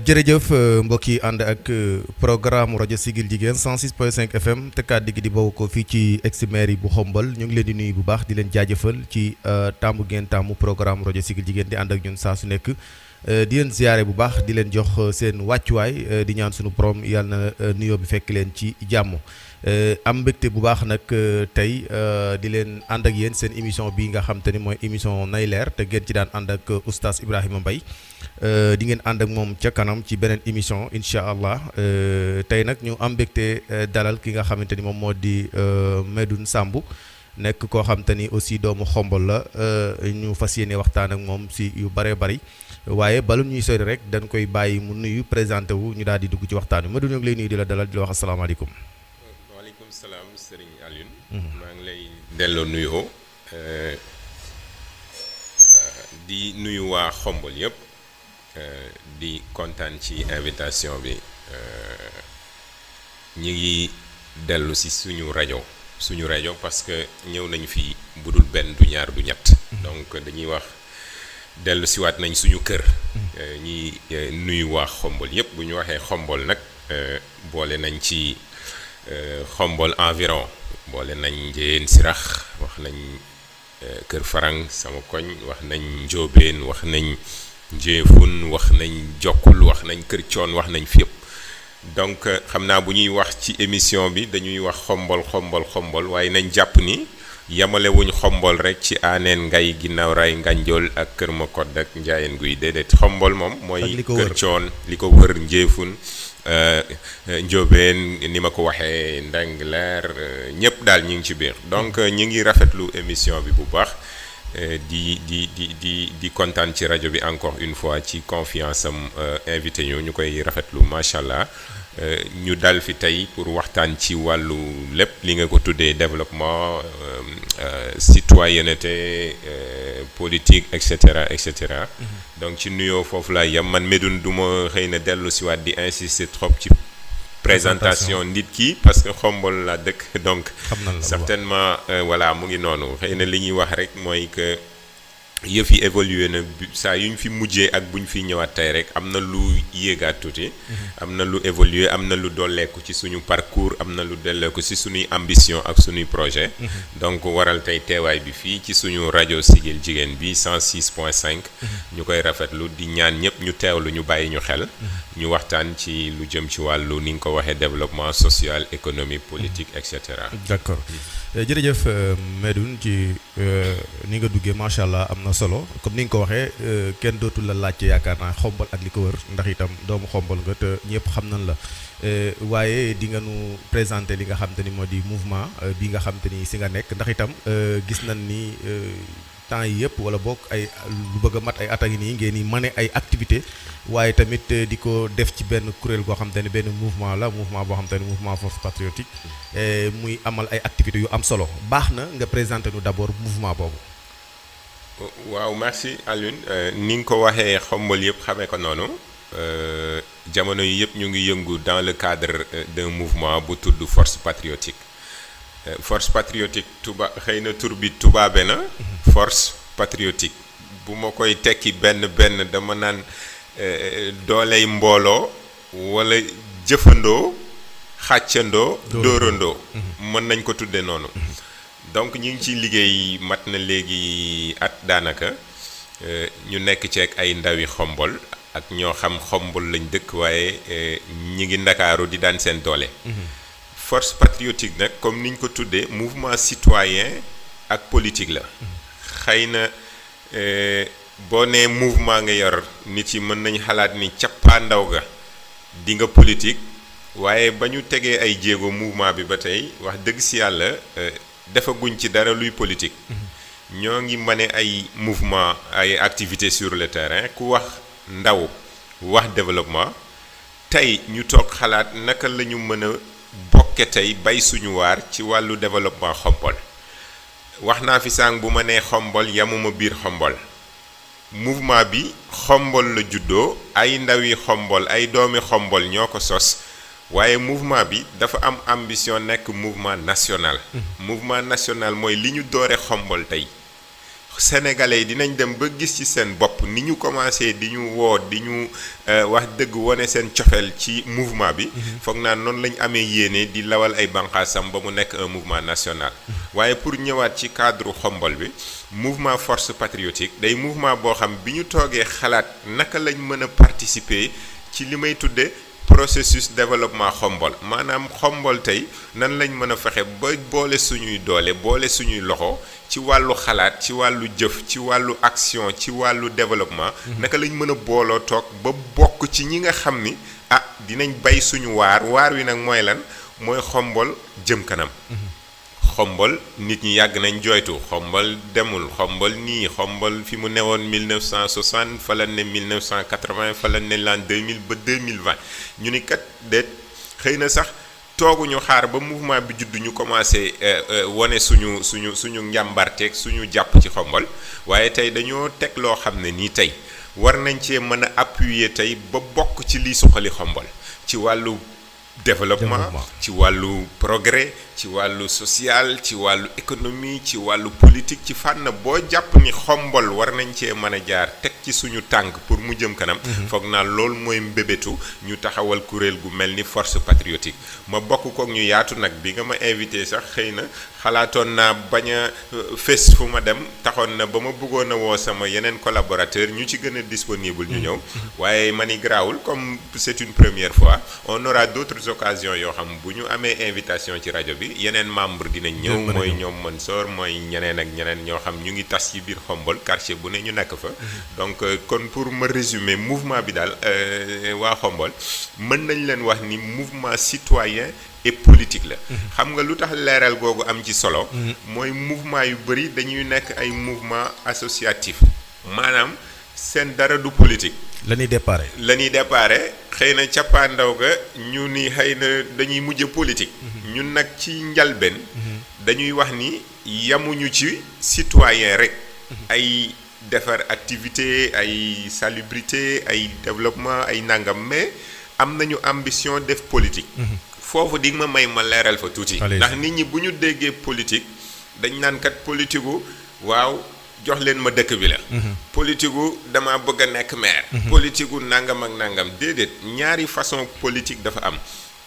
jërëjëf mbokk yi ànd ak programme rajo Siggil Jigéen 106.5 FM te kàddu gi di bawoo ko fii ci ex-mairie bu Xombol ñu ngi leen di nuyu bu baax di leen jaajëfal ci taamu ngeen taamu programme rajo Siggil Jigéen di ànd ak ñun saa su nekk di leen ziare bu baax di leen jox seen wàccuwaay di ñaan sunu borom yàlla na nuyoo bi fekk leen ci jàmm. am mbégte bu baax nag tey di leen ànd ak yéen seen émission bi nga xam te ni mooy émission nay leer te ngeen ci daan ànd ak oustaz Ibrahima Mbaye di ngeen ànd ak moom ca kanam ci beneen émission incha allah tey nag ñu am mbégte dalal ki nga xamante ni moom moo di Medoune Samb nekk koo xam te ni aussi doomu Xombol la ñu fas yéene waxtaan ak moom si yu bëree bëri waaye balu ñuy sori rek dañ koy bàyyi mu nuyu présenté wu ñu daal di dugg ci waxtaan wi Medoune ñu ngi lay nuyu di la dalal di la wax asalaamaaleykum. waaleykum salaam Serigne Alioune. maa ngi lay delloo nuyoo di nuyu waa Xombol yëpp di kontaan ci invitation bi ñu ngi dellu si suñu rajo parce que ñëw nañu fi budul benn du ñaar du ñett. donc dañuy wax dellu siwaat nañ suñu kër. ñi nuyu waa Xombol yëpp bu ñu waxee Xombol nag boole nañ ci. Xombol environ boole nañ Njéen Sirax wax nañ Kër Farang sama koñ wax nañ Njóobeen wax nañ Njéefun wax nañ Jokkul wax nañ Kër Coon wax nañ fi yëpp donc xam naa bu ñuy wax ci émission bi dañuy wax Xombol waaye nañ jàpp ni yamale wuñ Xombol rek ci Aaneen Ngay Ginnaaw Raay Nganjool ak Kër Makodd ak Njaayeen Guy déedéet Xombol moom mooy Kër Coon li ko wër Njéefun Njóobeen ni ma ko waxee Ndengler ñëpp daal ñu ngi ci biir donc ñu ngi rafetlu émission bi bu baax di kontaan ci rajo bi encore une fois ci confiance am invité ñu koy rafetlu macha allah ñu dal fi tey pour waxtaan ci wàllu lépp li nga ko tuddee développement citoyenneté politique et cetera. donc ci nuyoo foofu laa yem man Medoune du ma xëy na dellu si waat di insister trop ci présentation nit ki parce que Xombol la dëkk donc certainement voilà mu ngi noonu xëy na li ñuy wax rek mooy que yëf yi évolué na saa yu ñu fi mujjee ak bu ñu fi ñëwaat tey rek am na lu yéegaat tuuti. am na lu évolué am na lu dolleeku ci suñu parcours am na lu dolleeku ci suñuy ambition ak suñuy projet donc waral tey teewaay bi fii ci suñu rajo Siggil Jigéen bi 106.5. ñu koy rafetlu di ñaan ñëpp ñu teewlu ñu bàyyi ñu xel. ñu waxtaan ci lu jëm ci wàllu ni nga ko waxee développement social économique politique et cetera. d'accord jërëjëf Medoune ci ni nga duggee macha allah am na solo comme ni nga ko waxee kenn dootul la laajte yaakaar naa Xombol ak li ko wër ndax itam doomu Xombol nga te ñëpp xam nañ la waaye di nga nu présenté li nga xam te ni moo di mouvement bi nga xam te ni si nga nekk ndax itam gis nañ ni temps yi yëpp wala boog ay lu bëgg a mat ay attaques yi nii ngeen di mane ay activité waaye tamit di ko def ci benn kuréel goo xam te ne benn mouvement boo xam te ne mouvement force patriotique muy amal ay activités yu am solo baax na nga présenté nu d'abord mouvement boobu. waaw merci Alioune ni nga ko waxee Xombol yëpp xamee ko noonu jamono yi yëpp ñu ngi yëngu dans le cadre d'un mouvement bu tudd force patriotique. force patriotique xëy na tur bi tubaabe na force patriotique bu ma koy tekki benn dama naan dooley mbooloo wala jëfandoo xàccandoo dóorandoo mën nañ ko tudde noonu donc ñu ngi ciy liggéey mat na léegi at daanaka ñu nekk ci ak ay ndawi Xombol ak ñoo xam Xombol lañ dëkk waaye ñi ngi Ndakaaru di daan seen doole force patriotique nag comme niñ ko tuddee mouvement citoyen ak politique la xëy na boo nee mouvement nga yor nit yi mën nañ xalaat ni cappaandaw ga di nga politique waaye ba ñu tegee ay jéego mouvement bi ba tey wax dëgg si yàlla defaguñ ci dara luy politique ñoo ngi mane ay mouvement ay activités sur le terrain ku wax ndaw wax développement tey ñu toog xalaat naka la ñu mën a bokke tey bay suñu waar ci wàllu développement Xombol wax naa fi sànq bu ma nee Xombol yamuma biir Xombol mouvement bi Xombol la juddoo ay ndawi Xombol ay doomi Xombol ñoo ko sos waaye mouvement bi dafa am ambition nekk mouvement national mouvement national mooy li ñu doore Xombol tey sénégalais yi dinañ dem ba gis ci seen bopp ni ñu commencé di ñu woo di ñu wax dëgg wane seen cofeel ci mouvement bi foog naa noonu lañ amee yéene di lawal ay banqaasam ba mu nekk un mouvement national waaye pour ñëwaat ci cadre xombol bi mouvement force patriotique day mouvement boo xam bi ñu toogee xalaat naka lañ mën a participer ci li may tudde processus développement xombol maanaam xombol tey nan lañ mën a fexe ba boole suñuy doole boole suñuy loxo ci wàllu xalaat ci wàllu jëf ci wàllu action ci wàllu développement naka lañ mën a booloo toog ba bokk ci ñi nga xam ni dinañ bay suñu waar wi nag mooy lan mooy xombol jëm kanam xombol nit ñi yàgg nañ jooytu xombol demul xombol nii xombol fi mu newoon 1960 fa la ne 1980 fa la ne l'an 2000 ba 2020 ñu ni kat déet xëy na sax tooguñu xaar ba mouvement bi judd ñu commencé wane suñu njàmbarteeg suñu jàpp ci xombol waaye tey dañoo teg loo xam ne nii tey war nañ cee mën a appuyer tey ba bokk ci lii suqali xombol ci wàllu développement ci wàllu progrès ci wàllu social ci wàllu économie ci wàllu politique ci fànn boo jàpp ni xombol war nañ cee mën a jaar teg ci suñu tànk pour mu jëm kanam foog naa loolu mooy mbébétu ñu taxawal kuréel gu mel ni force patriotique ma bokk kook ñu yaatu nag bi nga ma invité sax xëy na xalaatoon naa bañ a fés fu ma dem taxoon na ba ma bëggoon a woo sama yeneen collaborateur ñu ci gën a disponible ñu ñëw waaye ma ni garaawul comme c'est une première fois on aura d'autres occasions yoo xam bu ñu amee invitation ci rajo bi yeneen membre dinañ ñëw mooy ñoom Mansour mooy ñeneen ak ñeneen ñoo xam ñu ngi tas ci biir xombol quartier bu ne ñu nekk fa donc kon pour ma résumer mouvement bi daal waa xombol mën nañ leen wax ni mouvement citoyen et politique la xam nga lu tax leeral googu am ci solo mooy mouvement yu bëri dañuy nekk ay mouvement associatif maanaam seen dara du politique la ñuy déparé xëy na cappaandaw ga ñu ni xëy na dañuy mujj politique ñun nag ci njalbeen dañuy wax ni yamuñu ci citoyen rek ay defar activité ay salubrité ay développement ay nangam mais am nañu ambition def politique foofu di ma may ma leeral fa tuuti ndax nit ñi bu ñu déggee politique dañ naan kat politique gu waaw jox leen ma dëkk bi la politique gu dama bëgg a nekk maire politique gu nangam ak nangam déedéet ñaari façon politique dafa am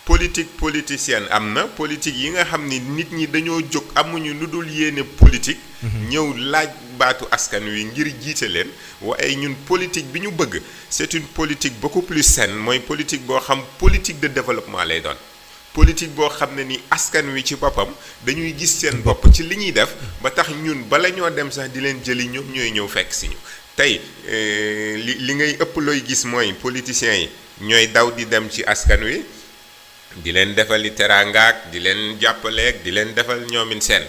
politique politicienne am na politique yi nga xam ni nit ñi dañoo jóg amuñu lu dul yéene politique ñëw laaj baatu askan wi ngir jiite leen waaye ñun politique bi ñu bëgg c'est une politique beaucoup plus saine mooy politique boo xam politique de développement lay doon politique boo xam ne ni askan wi ci boppam dañuy gis seen bopp ci li ñuy def ba tax ñun bala ñoo dem sax di leen jëli ñoom ñooy ñëw fekk si ñu tey li ngay ëpp looy gis mooy politiciens yi ñooy daw di dem ci askan wi di leen defal li teraangaak di leen jàppaleek di leen defal ñoomin seen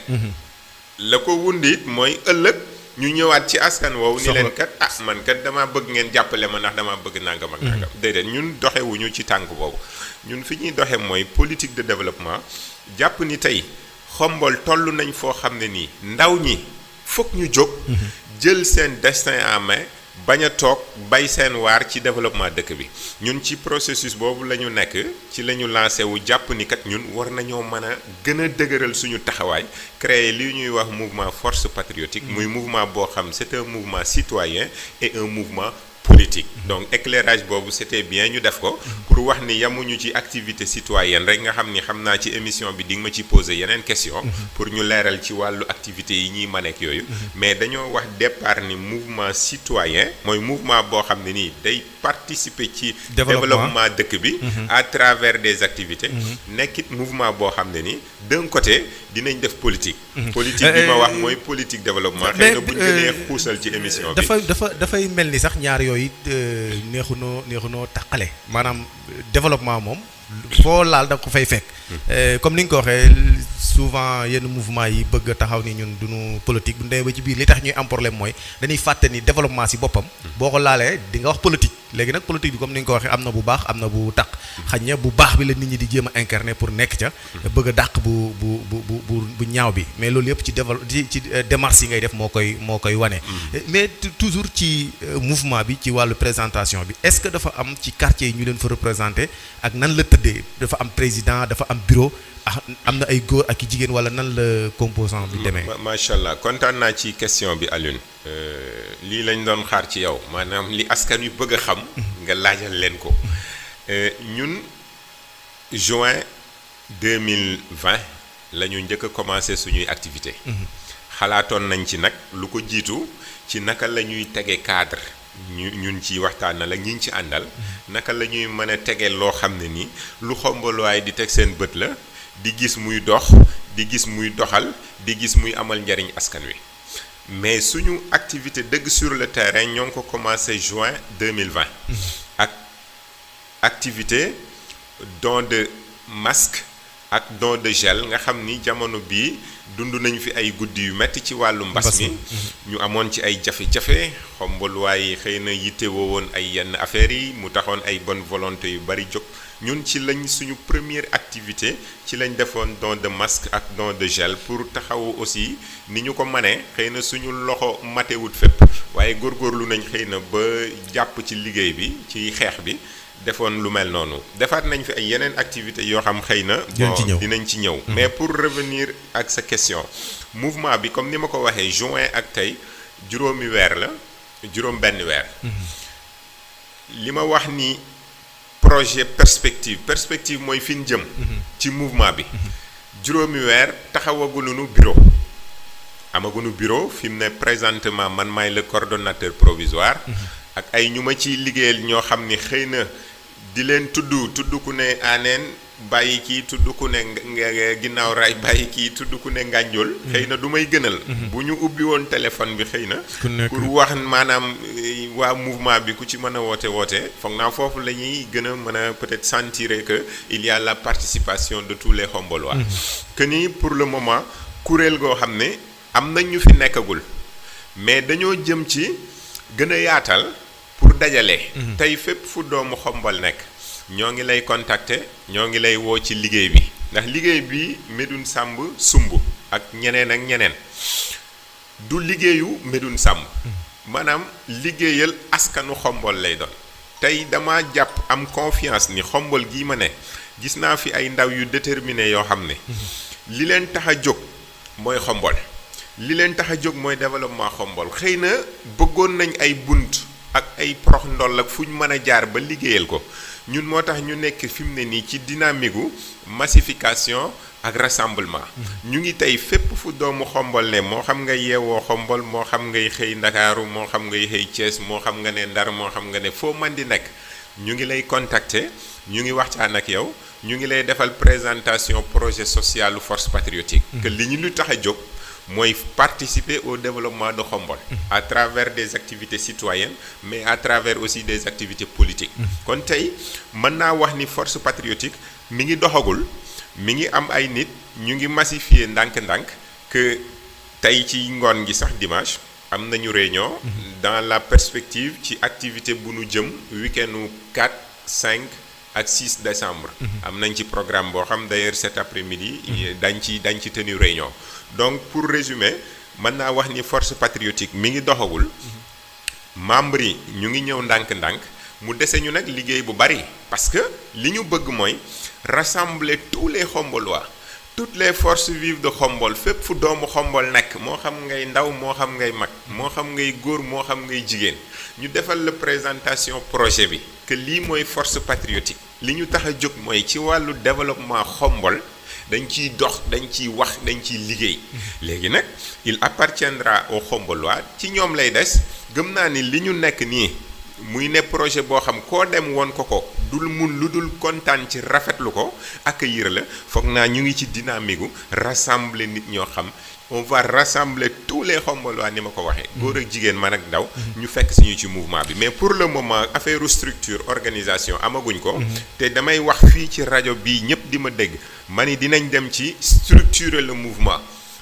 la ko wundit mooy ëllëg ñu ñëwaat ci askan woowu ni leen kat man kat dama bëgg ngeen jàppale ma ndax dama bëgg nangam ak nangam déedéet ñun doxewuñu ci tànk boobu ñun fi ñuy doxe mooy politique de développement jàpp ni tey xombol toll nañ foo xam ne nii ndaw ñi fokk ñu jóg jël seen destin en main bañ a toog bay seen waar ci développement dëkk bi ñun ci processus boobu la ñu nekk ci la ñu lancé wu jàpp ni kat ñun war nañoo mën a gën a dëgëral suñu taxawaay créer li ñuy wax mouvement force patriotique muy mouvement boo xam c'est un mouvement citoyen et un mouvement politique donc éclairage boobu c'était bien ñu def ko pour wax ni yamuñu ci activité citoyenne rek nga xam ni xam naa ci émission bi di nga ma ci poser yeneen question pour ñu leeral ci wàllu activité yi ñuy mën ak yooyu mais dañoo wax départ ni mouvement citoyen mooy mouvement boo xam ne nii day participer ci développement dëkk bi à travers des activités nekkit mouvement boo xam ne nii d'un côté dinañ def politique politique bi ma wax mooy politique développement xëy na bu ñu gënee xuusal ci émission bi dafay mel ni sax ñaar yooyu neexunoo taqale maanaam développement moom foo laal da ko fay fekk comme ni nga ko waxee souvent yenn mouvement yi bëgg a taxaw ni ñun duñu politique bu demee ba ci biir li tax ñuy am problème mooy dañuy fàtte ni développement si boppam boo ko laalee di nga wax politique léegi nag politique bi comme ni nga ko waxee am na bu baax am na bu taq xañ na bu baax bi la nit ñi di jéem a incarner pour nekk ca bëgg a dàq bu ñaaw bi mais loolu yëpp ci démarche yi ngay def moo koy wane mais toujours ci mouvement bi ci wàllu présentation bi est-ce que dafa am ci quartier yi ñu leen fa représenté ak nan la tëddee dafa am président dafa am bureau am na ay góor ak i jigéen wala nan la composant bi demee. macha allah kontaan naa ci question bi Alioune lii lañ doon xaar ci yow maanaam li askan wi bëgg a xam. nga laajal leen ko. ñun juin 2020 la ñu njëkk a commencé suñuy activité xalaatoon nañ ci nag lu ko jiitu ci naka la ñuy tege cadre. ñun ci waxtaan na la ñi ci àndal. naka la ñuy mën a tege loo xam ne ni lu xombaluwaay di teg seen bët la. di gis muy dox di gis muy doxal di gis muy amal njariñ askan wi mais suñu activité dëgg sur le terrain ñoo ngi ko commencé juin 2020 ak activité don de masque ak don de gel nga xam ni jamono bii dund nañu fi ay guddi yu metti ci wàllu mbas mi ñu amoon ci ay jafe-jafe xombaluwaay xëy na yittewoo woon ay yenn affaires yi mu taxoon ay bonne volonté yu bari jóg ñun ci lañ suñu première activité ci lañ defoon don de masque ak don de gel pour taxawu aussi ni ñu ko manee xëy na suñu loxo matewut fépp waaye góorgóorlu nañ xëy na ba jàpp ci liggéey bi ci xeex bi defoon lu mel noonu defaat nañ fi ay yeneen activité yoo xam xëy na dinañ ci ñëw mais pour revenir ak sa question mouvement bi comme ni ma ko waxee juin ak tey juróomi weer la juróom benn weer li ma wax ni projet perspective mooy fi ñu jëm ci mouvement bi juróomi weer taxawagunu bureau amagunu bureau fi mu ne présentement man maay le coordonnateur provisoire ak ay ñu ma ciy liggéeyal ñoo xam ni xëy na di leen tudd ku ne aaneen bàyyi kii tudd ku ne ginnaaw raay bàyyi kii tudd ku ne ngànjool xëy na du may gënal bu ñu ubbi woon téléphone bi xëy na pour wax maanaam waa mouvement bi ku ci mën a woote foog naa foofu la ñuy gën a mën a peut-être sentir que il y a la participation de tous les Khombolois que ni pour le moment kuréel goo xam ne am nañ ñu fi nekkagul mais dañoo jëm ci gën a yaatal pour dajale tey fépp fu doomu Khombole nekk ñoo ngi lay contacter ñoo ngi lay woo ci liggéey bi ndax liggéey bi Médoune Samb sumb ak ñeneen du liggéeyu Médoune Samb maanaam liggéeyal askanu Khombole lay doon tey dama jàpp am confiance ni Khombole gii ma ne gis naa fi ay ndaw yu déterminé yoo xam ne li leen tax a jóg mooy Khombole li leen tax a jóg mooy développement Khombole xëy na bëggoon nañ ay bunt ak ay prox ndoll ak fu ñu mën a jaar ba liggéeyal ko ñun moo tax ñu nekk fi mu ne nii ci dynamique gu massification ak rassemblement ñu ngi tey fépp fu doomu Khombole ne moo xam nga yeewoo Khombole moo xam ngay xëy Ndakaaru moo xam ngay xëy Thiès moo xam nga ne Ndar moo xam nga ne foo man di nekk ñu ngi lay contacter ñu ngi waxtaan ak yow ñu ngi lay defal présentation projet social force patriotique que li ñu lu tax a jóg mooy participer au développement de Khombole à travers des activités citoyennes mais à travers aussi des activités politiques kon tey mën naa wax ni force patriotique mi ngi doxagul mi ngi am ay nit ñu ngi massifier ndànk-ndànk que tey ci ngoon gi sax dimanche am nañu réunion dans la perspective ci activité bu nu jëm week-endu 4 5 ak 6 décembre am nañ ci programme boo xam d'ailleurs cet après-midi dañ ci tenir réunion donc pour résumer mën naa wax ni force patriotique mi ngi doxagul membres yi ñu ngi ñëw ndànk-ndànk mu dese ñu nag liggéey bu bari parce que li ñu bëgg mooy rassembler tous les Khombolois toutes les forces vives de Khombole fépp fu doomu Khombole nekk moo xam ngay ndaw moo xam ngay mag moo xam ngay góor moo xam ngay jigéen ñu defal la présentation projet bi que lii mooy force patriotique li ñu tax a jóg mooy ci wàllu développement Khombole dañ ciy dox dañ ciy wax dañ ciy liggéey léegi nag il appartiendra aux Khombolois ci ñoom lay des gëm naa ni li ñu nekk nii muy ne projet boo xam koo dem woon ko dul mun lu dul kontaan ci rafetlu ko accueillir la foog naa ñu ngi ci dynamique gu rassembler nit ñoo xam on va rassembler tous les Khombolois ni ma ko waxee góor ak jigéen man ak ndaw ñu fekk suñu ci mouvement bi mais pour le moment affaire structure organisation amaguñ ko te damay wax fii ci rajo bii ñëpp di ma dégg ma ni dinañ dem ci structurer le mouvement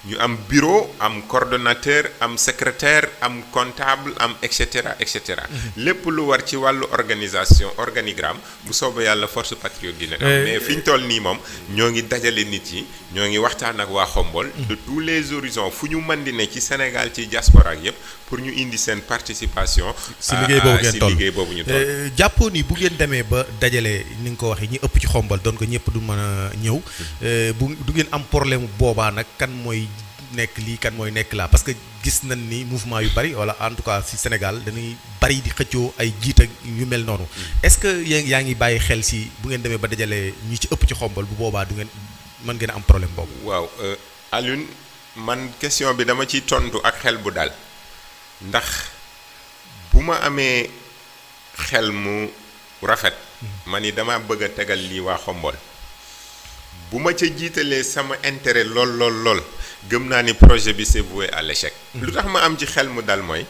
ñu am bureau am coordonnateur am secrétaire am comptable am et cetera et cetera. lépp lu war ci wàllu organisation organigramme bu soobee yàlla force patriote dina am. mais fi ñu toll nii moom ñoo ngi dajale nit yi ñoo ngi waxtaan ak waa Xombol. de tous les horizons fu ñu mën di ne ci Sénégal ci diaspora ak yëpp pour ñu indi seen participation. si liggéey boobu ñu toll jàppoo ni bu ngeen demee ba dajale ni nga ko waxee ñi ëpp ci Xombol doon ko ñëpp du mën a ñëw. du ngeen am problème boobaa nag kan mooy nekk lii kan mooy nekk laa parce que gis nañ ni mouvement yu bari wala en tout cas ci Sénégal dañuy bari di xëccoo ay jiit ak yu mel noonu. est-ce que yaa ngi bàyyi xel ci bu ngeen demee ba dajale ñi ci ëpp ci Xombol bu boobaa du ngeen mën ngeen am problème boobu. waaw Alioune man question bi dama ciy tontu ak xel bu dal ndax bu ma amee xel mu rafet. ma ni dama bëgg a tegal lii waa Xombol. bu ma ca jiitalee sama intérêt lool gëm naa ni projet bi c'est voué à l'échec. lu tax ma am ci xel mu dal mooy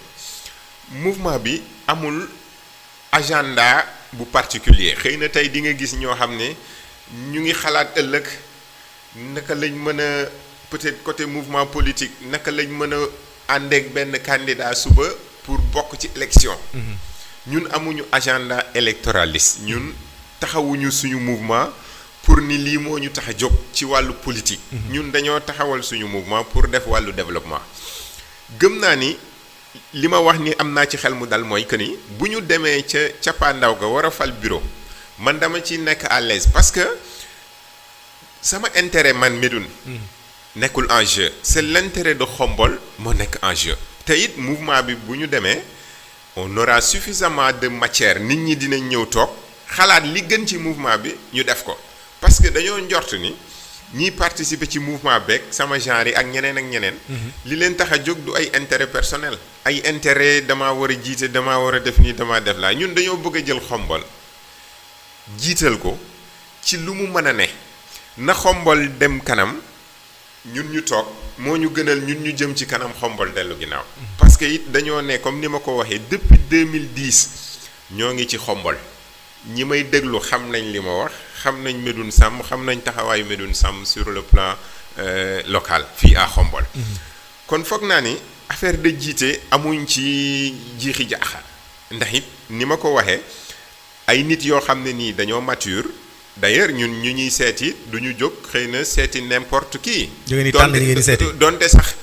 mouvement bi amul agenda bu particulier xëy na tey di nga gis ñoo xam ne ñu ngi xalaat ëllëg naka lañ mën a peut-être côté mouvement politique naka lañ mën a àndeek benn candidat suba pour bokk ci élection. ñun amuñu agenda électoraliste ñun taxawuñu suñu mouvement. pour ni lii moo ñu tax a jóg ci wàllu politique. ñun dañoo taxawal suñu mouvement pour def wàllu développement. gëm naa ni li ma wax ni am naa ci xel mu dal mooy que ni bu ñu demee ca cappaandaw ga war a fal bureau man dama ci nekk à l'aise parce que sama intérêt man Médoune. nekkul en jeu. c'est l'intérêt de Xombol moo nekk en jeu. te it mouvement bi bu ñu demee on aura suffisamment de matière nit ñi dinañ ñëw toog xalaat li gën ci mouvement bi ñu def ko. parce que dañoo njort ni ñiy participer ci mouvement beeg sama genre yi ak ñeneen. li leen tax a jóg du ay intérêt personnel. ay intérêt damaa war a jiite damaa war a def nii damaa def laa ñun dañoo bëgg a jël Xombol jiital ko ci lu mu mën a ne na Xombol dem kanam ñun ñu toog moo ñu gënal ñun ñu jëm ci kanam Xombol dellu ginnaaw. parce que it dañoo ne comme ni ma ko waxee depuis 2010 ñoo ngi ci Xombol ñi may déglu xam nañ li ma wax. xam nañ Médoune Sàmm xam nañ taxawaayu Médoune Sàmm sur le plan local fii à Xombol. kon foog naa ni affaire de jiite amuñ ci jiixi jaaxa ndax it ni ma ko waxee ay nit yoo xam ne nii dañoo mature d'ailleurs ñun ñu ñuy seeti du ñu jóg xëy na seeti n'importe qui. donte sax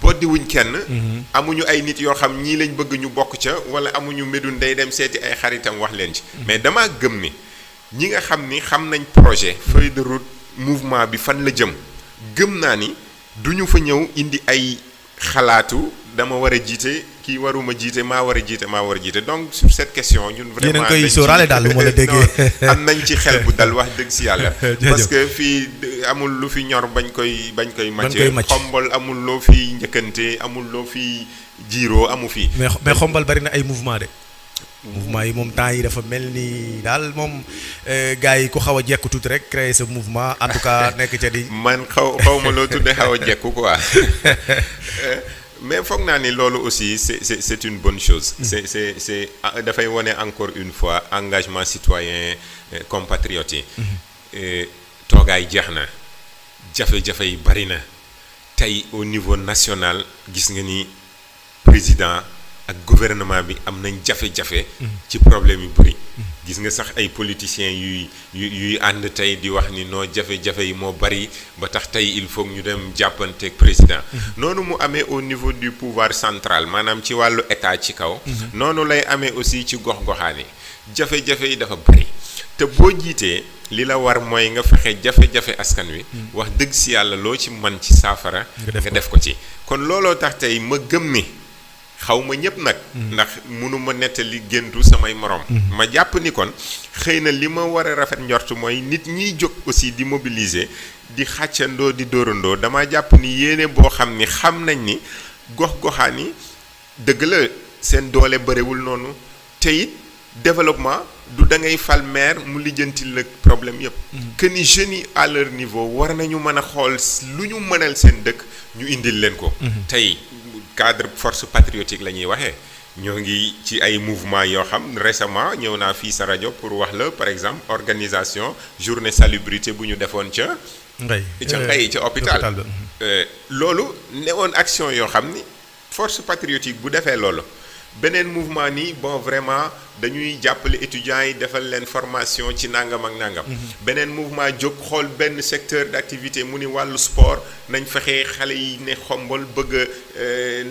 boddiwuñ kenn. amuñu ay nit yoo xam ñii lañ bëgg ñu bokk ca wala amuñu Médoune day dem seeti ay xaritam wax leen ci. mais dama gëm ni. ñi nga xam ni xam nañ projet feuille de route mouvement bi fan la jëm gëm naa ni duñu fa ñëw indi ay xalaatu dama war a jiite kii waruma jiite maa war a jiite donc sur cette question ñun vraiment dañ koy sóoraale daal lu ma la déggee am nañ ci xel bu dal wax dëgg si yàlla parce que fii amul lu fi ñor bañ koy màcc Xombol amul loo fi njëkkante amul loo fi jiiroo amu fi mais Xombol bari na ay mouvement de mouvement yi moom temps yi dafa mel ni daal moom gars yi ku xaw a jekku tuuti rek créer sa mouvement en tout cas nekk ca di. man xaw ma loo tuddee xaw a jekku quoi mais foog naa ni loolu aussi c'est une bonne chose. c'est dafay wone encore une fois engagement citoyen compatriote yi. toogaay jeex na jafe-jafe yi bari na tey au niveau national gis nga ni président. ak gouvernement bi am nañ jafe-jafe. ci problème yu bëri. gis nga sax ay politiciens yuy ànd tey di wax ni noo jafe-jafe yi moo bëri ba tax tey il faut ñu dem jàppanteeg président. noonu mu amee au niveau du pouvoir central maanaam ci wàllu état ci kaw. noonu lay amee aussi ci gox-goxaan yi jafe-jafe yi dafa bëri te boo jiitee li la war mooy nga fexe jafe-jafe askan wi. wax dëgg si yàlla loo ci mën ci saafara. nga def ko ci kon looloo tax tey ma gëm ni. xaw ma ñëpp nag. ndax mënuma nettali géntu samay morom. ma jàpp ni kon xëy na li ma war a rafet njort mooy nit ñiy jóg aussi di mobiliser di xàccandoo di dóorandoo dama jàpp ni yéene boo xam ni xam nañ ni gox-goxaan yi dëgg la seen doole bëriwul noonu te it développement du da ngay fal maire mu lijjanti la problème yëpp. que ni jeunes yi à leur niveau war nañu mën a xool lu ñu mënal seen dëkk ñu indil leen ko. tey. cadre force patriotique la ñuy waxee ñoo ngi ci ay mouvement yoo xam récemment ñëw naa fii sa rajo pour wax la par exemple organisation journée salubrité bu ñu defoon ca Ngay ca hôpital loolu newoon action yoo xam ni force patriotique bu defee loolu beneen mouvement nii bon vraiment dañuy jàppale étudiants yi defal leen formation ci nangam ak nangam. beneen mouvement jóg xool benn secteur d'activité mu ni wàllu sport nañ fexe xale yi ne Xombol bëgg a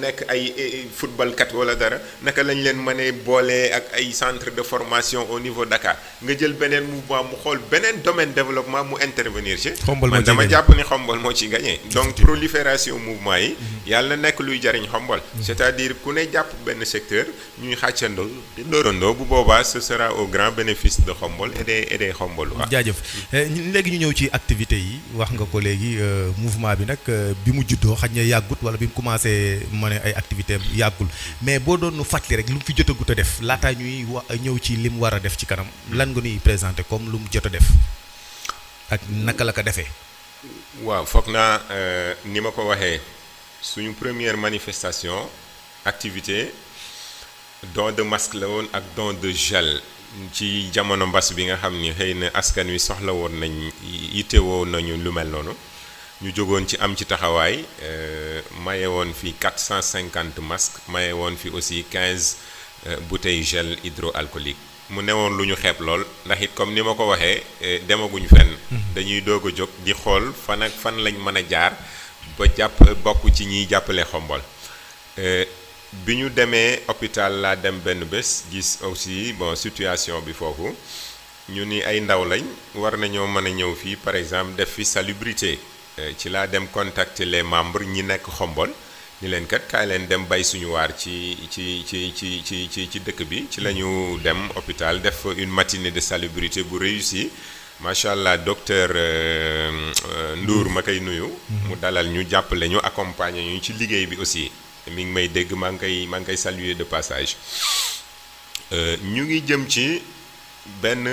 nekk ay football kat wala dara naka lañ leen mënee boole ak ay centre de formation au niveau Dakar nga jël beneen mouvement mu xool beneen domaine développement mu intervenir ci. man dama jàpp ni Xombol moo ci gagné. donc prolifération mouvement yi. yàlla nekk luy jariñ Xombol. c'est-à-dire ku ne jàpp benn secteur ñuy xàccandoo di doorandoo. bu boobaa ce sera au grand bénéfice de Xombol et des Xombolois. jaajëf léegi ñu ñëw ci activités yi wax nga ko léegi mouvement bi nag bi mu juddoo xaj na yàggut wala bi mu commencé mën ay activités yàggul mais boo doon fàttali rek lu mu fi jotagut a def laataa ñuy ñëw ci li mu war a def ci kanam lan nga ñuy présenté comme lu mu jot a def ak naka la ko defee. waaw foog naa ni ma ko waxee suñu première manifestation activité. don de masque la woon ak don de gel ci jamono mbas bi nga xam ni xëy na askan wi soxla woon nañ yittewoo nañu lu mel noonu ñu jógoon ci am ci taxawaay maye woon fi 450 masques maye woon fi aussi 15 bouteilles gel hydroalcoolique mu newoon lu ñu xeeb lool ndax it comme ni ma ko waxee demaguñ fenn. dañuy doog a jóg di xool fan ak fan lañ mën a jaar ba bokk ci ñiy jàppale Xombol. bi ñu demee hôpital laa dem benn bés gis aussi bon situation bi foofu ñu ni ay ndaw lañ war nañoo mën a ñëw fii par exemple def fi salubrité ci laa dem contacter les membres ñi nekk Xombol ñi leen kat kaay leen dem bay suñu waar ci dëkk bi ci la ñu dem hôpital def une matinée de salubrité bu réussi macha allah docteur Ndour ma koy nuyu. mu dalal ñu jàppale ñu accompagner ñu ci liggéey bi aussi. mi ngi may dégg maa ngi koy saluer de passage ñu ngi jëm ci benn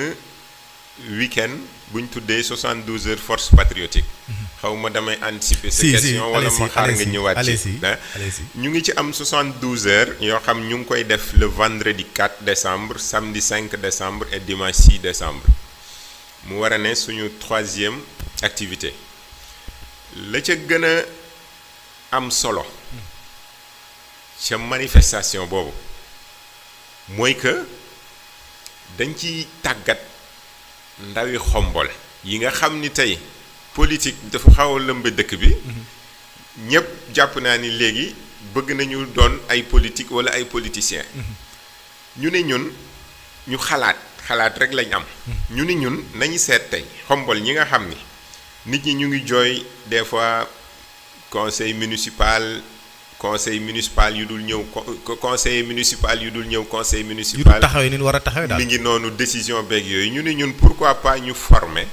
week-end bu ñu tuddee 72 heures force patriotique. xaw ma damay anticiper sa question wala ma xaar nga ñëwaat ci ñu ngi ci am 72 heures yoo xam ñu ngi koy def le vendredi 4 décembre samedi 5 décembre et dimanche 6 décembre mu war a ne suñu 3e activité la ca gën a am solo. ca manifestation boobu mooy que dañ ci tàggat ndawi Xombol yi nga xam ni tey politique dafa xaw a lëmbe dëkk bi ñëpp jàpp naa ni léegi bëgg nañu doon ay politique wala ay politiciens ñu ne ñun ñu xalaat rek lañ am ñu ni ñun nañu seet tey Xombol ñi nga xam ni nit ñi ñu ngi jooy des fois conseil municipal yu dul ñëw conseil municipal yu dul ñëw conseil municipal. yu dul taxawee ni war a taxawee daal mi ngi noonu décision beeg yooyu ñu ne ñun pourquoi pas ñu former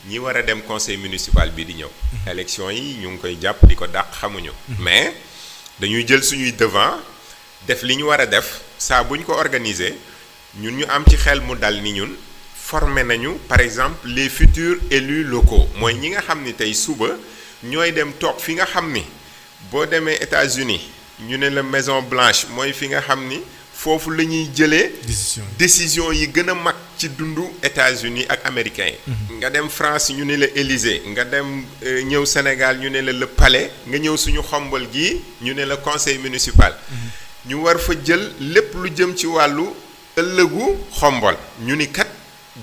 ñi war a dem conseil municipal bi di ñëw. élection yi ñu ngi koy jàpp di ko dàq xamuñu. mais dañuy jël suñuy devant def li ñu war a def saa bu ñu ko organiser ñun ñu am ci xel mu dal ni ñun former nañu par exemple les futurs élus locaux mooy ñi nga xam ni tey suba ñooy dem toog fi nga xam ni. boo demee États-Unis ñu ne la Maison Blanche mooy fi nga xam ni foofu la ñuy jëlee décision yi gën a mag ci dundu États-Unis ak américains yi nga dem France ñu ne la Élysée nga dem ñëw Sénégal ñu ne la le Palais nga ñëw suñu Xombol gii ñu ne la conseil municipal ñu war fa jël lépp lu jëm ci wàllu ëllëgu Xombol ñu ni kat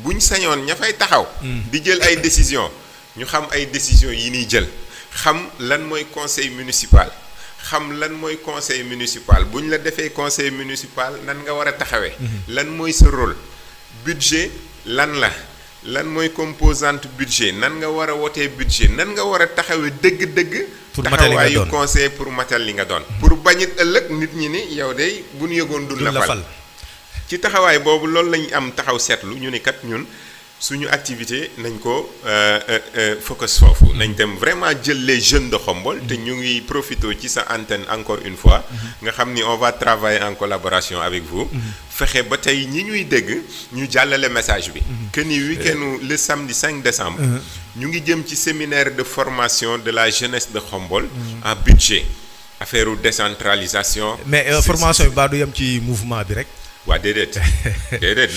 buñ sañoon ña fay taxaw di jël ay décision ñu xam ay décision yi ñuy jël xam lan mooy conseil municipal bu ñu la defee conseil municipal nan nga war a taxawee. lan mooy sa rôle budget lan mooy composante budget nan nga war a wotee budget nan nga war a taxawee dëgg-dëgg. taxawaayu conseil pour matal li nga doon. pour bañit ëllëg nit ñi ni yow de bu ñu yëgoon dun la fal ci taxawaay boobu loolu lañu am taxaw seetlu ñu ni kat ñun. suñu activité nañ ko focus foofu nañ dem vraiment jël les jeunes de Xombol te ñu ngi profité ci sa antenne encore une fois nga xam ni on va travailler en collaboration avec vous fexe ba tey ñi ñuy dégg ñu jàllale message bi que ni week-end le samedi 5 décembre ñu ngi jëm ci séminaire de formation de la jeunesse de Xombol en budget affaire décentralisation mais formation bi baa du yem ci mouvement bi rek waa déedéet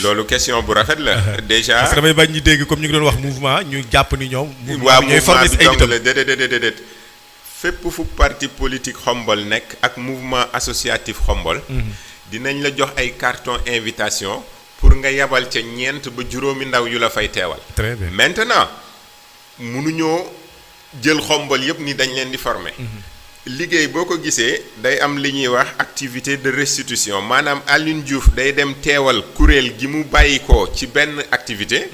loolu question bu rafet la déjà parce que damay bañ ñu dégg comme ñu ngi doon wax mouvement ñu jàpp ni ñoom waaw ñooy former mouvement bi ay dong nitam la déedéet fépp fu parti politique xombol nekk ak mouvement associatif xombol dinañ la jox ay carton invitation pour nga yabal ca ñeent ba juróomi ndaw yu la fay teewal. Très bien. Maintenant mënuñoo jël xombol yëpp ni dañ leen di former. liggéey boo ko gisee day am li ñuy wax activité de restitution maanaam Alioune Diouf day dem teewal kuréel gi mu bàyyi ko ci benn activité.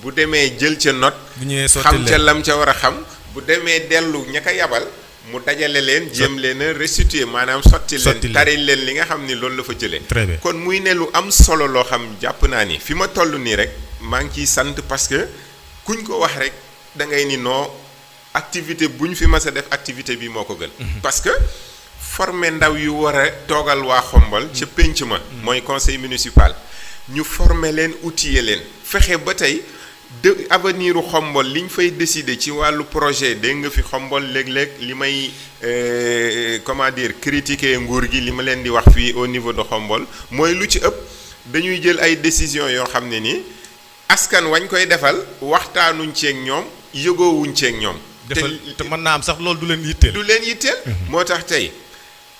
bu demee jël ca note. bu ñëwee sotti xam ca lam ca war a xam. bu demee dellu ña ko yabal mu dajale leen jéem leen a restituer maanaam sotti leen taril leen li nga xam ni loolu la fa jëlee. Très bien. kon muy ne lu am solo loo xam jàpp naa ni fi ma toll nii rek maa ngi ciy sant parce que kuñ ko wax rek da ngay ni noo activité bu ñu fi mas a def activité bi moo ko gën. parce que former ndaw yu war a toogal waa xombal ca pénc ma. mooy conseil municipal. ñu former leen outiller leen fexe ba tey de avenir u xombol li ñu fay décider ci wàllu projet dégg nga fi xombol léeg-léeg li may comment dire critiquer nguur gi li ma leen di wax fii au niveau de xombol mooy lu ci ëpp dañuy jël ay décisions yoo xam ne ni askan wañ koy defal waxtaanuñ ceeg ñoom yëgoowuñ ceeg ñoom. te mën naa am sax loolu du leen yitteel. du leen yitteel. moo tax tey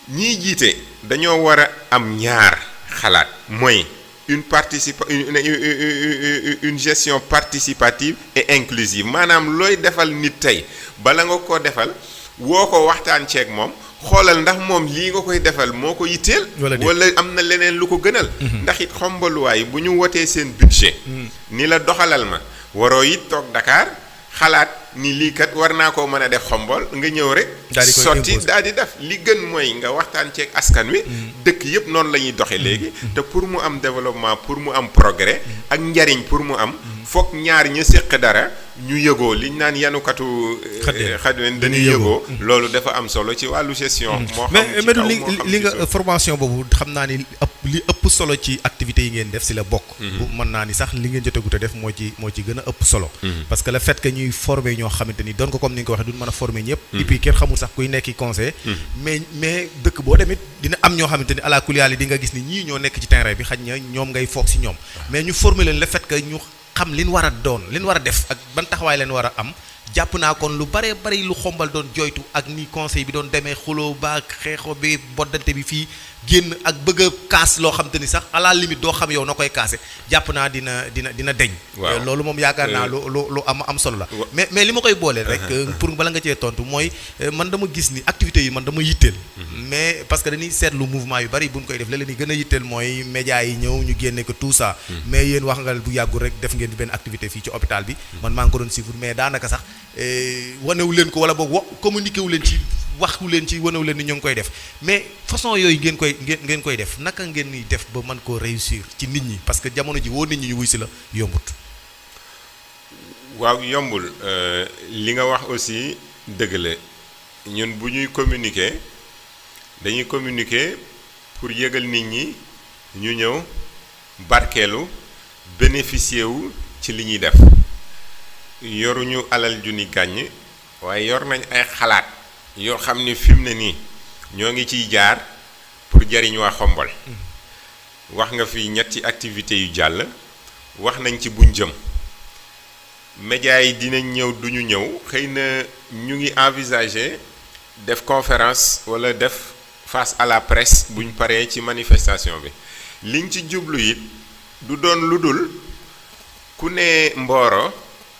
ñiy jiite dañoo war a am ñaar xalaat mooy une gestion participative et inclusive maanaam looy defal nit tey bala nga ko defal woo ko waxtaan ceeg moom xoolal ndax moom lii nga koy defal moo ko yitteel. wala am na leneen lu ko gënal. ndax it xombaluwaay bu ñu wotee seen budget. ni la doxalal ma waroo it toog Dakar xalaat ni lii kat war naa koo mën a def xombol nga ñëw rek. sotti daal di def li gën mooy nga waxtaan ceeg askan wi. dëkk yëpp noonu la ñuy doxee léegi. te pour mu am développement pour mu am progrès. ak njariñ pour mu am. foog ñaar ña séq dara ñu yëgoo liñ naan yanukatu. xadween dañuy yëgoo. loolu dafa am solo ci wàllu gestion. moo xam ci kaw moo xam li nga formation boobu xam naa ni li ëpp solo ci activités yi ngeen def si la bokk. mën naa ni sax li ngeen jotagut a def moo ci gën a ëpp solo. parce que le fait que ñuy former ñoo xamante ni doon ko comme ni nga ko waxee duñ mën a former ñëpp. et puis kenn xamul sax kuy nekki conseil. mais dëkk boo demit dina am ñoo xamante ni ala kulli di nga gis ni ñii ñoo nekk ci terrain bi xaj na ñoom ngay foog si ñoom mais ñu former leen le fait que ñu xam li ñu war a doon li ñu war a def ak ban taxawaay leen war a am jàpp naa kon lu bare bari lu xombal doon joytu ak ni conseil bi doon demee xuloo ba xeexoo bi boddante bi fii génn ak bëgg a kaas loo xam te ni sax à la limite doo xam yow na koy kaase jàpp naa dina deñ. waaw loolu moom yaakaar naa lu am solo la. mais li ma koy booleel rek. pour bala nga cee tontu mooy man dama gis ni activités yi man dama yitteel. mais parce que dañuy seetlu mouvement yu bari bu ñu koy def léeg-léeg ni gën a yitteel mooy médias yi ñëw ñu génne ko tout ça. mais yéen wax nga bu yàggul rek def ngeen benn activité fii ci hôpital bi. man maa ngi ko doon suivre mais daanaka sax wanewu leen ko wala boog communiqué wu leen ci. waxu leen ci wanewu leen ni ñu ngi koy def mais façon yooyu ngeen koy def naka ngeen ni def ba mën koo réussir ci nit ñi parce que jamono ji woo nit ñi ñu wuy si la yombut. waaw yombul li nga wax aussi dëgg la ñun bu ñuy communiquer dañuy communiquer pour yëgal nit ñi ñu ñëw barkeelu bénéficier wu ci li ñuy def yoruñu alal ju ni gàññ waaye yor nañ ay xalaat. yoo xam ni fi mu ne nii ñoo ngi ciy jaar pour jariñ waa xombol wax nga fi ñetti activités yu jàll wax nañ ci buñ jëm médias yi dinañ ñëw duñu ñëw xëy na ñu ngi envisager def conférence wala def face à la presse buñ paree ci manifestation bi liñ ci jublu it du doon lu dul ku ne Mboro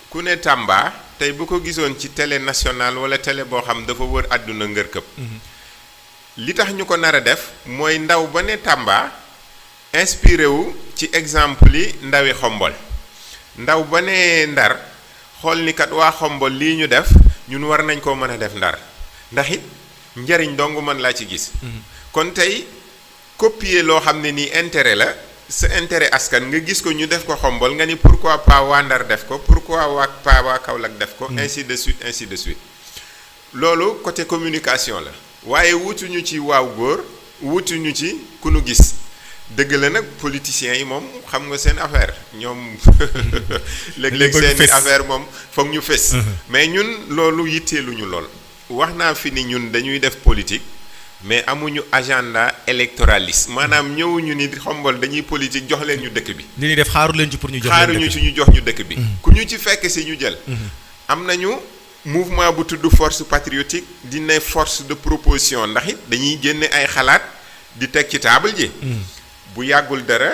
ku ne Tamba tey bu ko gisoon ci télé nationale wala télé boo xam dafa wër àdduna ngër këpp li tax ñu ko nar a def mooy ndaw ba ne Tamba inspiré wu ci exemple yi ndawi xombol ndaw ba ne Ndar xool ni kat waa xombol lii ñu def ñun war nañ koo mën a def Ndar ndax it njariñ dong mën laa ci gis kon tey copier loo xam ne nii intérêt la sa intérêt askan nga gis ko ñu def ko xombol nga ni pourquoi pas waa Ndar def ko pourquoi waa Kaolack def ko ainsi de suite loolu côté communication la waaye wutuñu ci waaw góor wutuñu ci ku nu gis dëgg la nag politiciens yi moom xam nga seen affaire ñoom léeg-léeg seen affaire moom foog ñu fes mais ñun loolu yitteeluñu lool wax naa fi ni ñun dañuy def politique mais amuñu agenda électoraliste maanaam ñëwuñu ni xombol dañuy politique jox leen ñu dëkk bi. li ñuy def xaaru leen ci pour ñu jox xaaruñu ci ñu jox ñu dëkk bi. ku ñu ci fekk si ñu jël. am nañu mouvement bu tudd force patriotique dina force de proposition ndax it dañuy génne ay xalaat di teg ci table ji. bu yàggul dara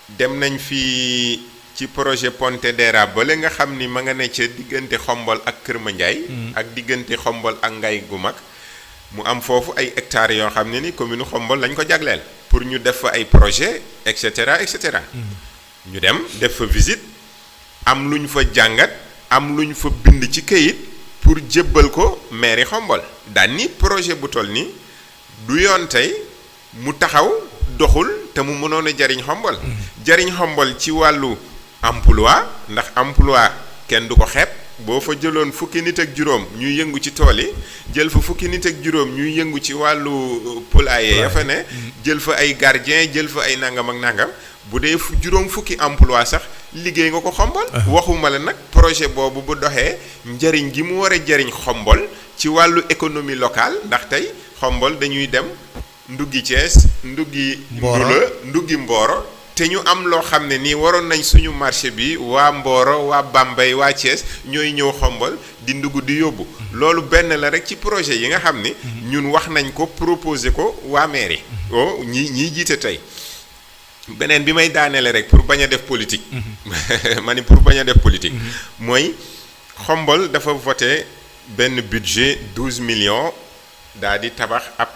dem nañ fi ci projet Pontedera bale nga xam ni ma nga ne ca diggante xombol ak Kër Mandiaye. ak diggante xombol ak Ngay gu mag. mu am foofu ay hectares yoo xam ne ni commune xombol lañ ko jagleel pour ñu def fa ay projet et cetera et cetera. ñu dem def fa visite am lu ñu fa jàngat am lu ñu fa bind ci këyit pour jébbal ko mairie xombol daan ni projet bu toll ni du yoon tey mu taxaw doxul te mu mënoon a jariñ xombol. jariñ xombol ci wàllu emploi ndax emploi kenn du ko xeeb. boo fa jëloon fukki nit ak juróom ñuy yëngu ci tool yi jël fa fukki nit ak juróom ñuy yëngu ci wàllu poulailler ya fa ne jël fa ay gardien jël fa ay nangam ak nangam bu dee juróom fukki emploi sax liggéey nga ko xombol waxuma la nag projet boobu bu doxee njëriñ gi mu war a jëriñ xombol ci wàllu économie locale ndax tey xombol dañuy dem nduggi Thiès nduggi Ndula nduggi Mboro te ñu am loo xam ne nii waroon nañ suñu marché bi waa Mboro waa Bambey waa Thiès ñooy ñëw xombol di ndugg di yóbbu loolu benn la rek ci projet yi nga xam ni ñun wax nañ ko proposé ko waa mairie ñiy jiite tey beneen bi may daaneele rek pour bañ a def politique ma ni pour bañ a def politique mooy xombol dafa voté benn budget 12 millions daal di tabax ab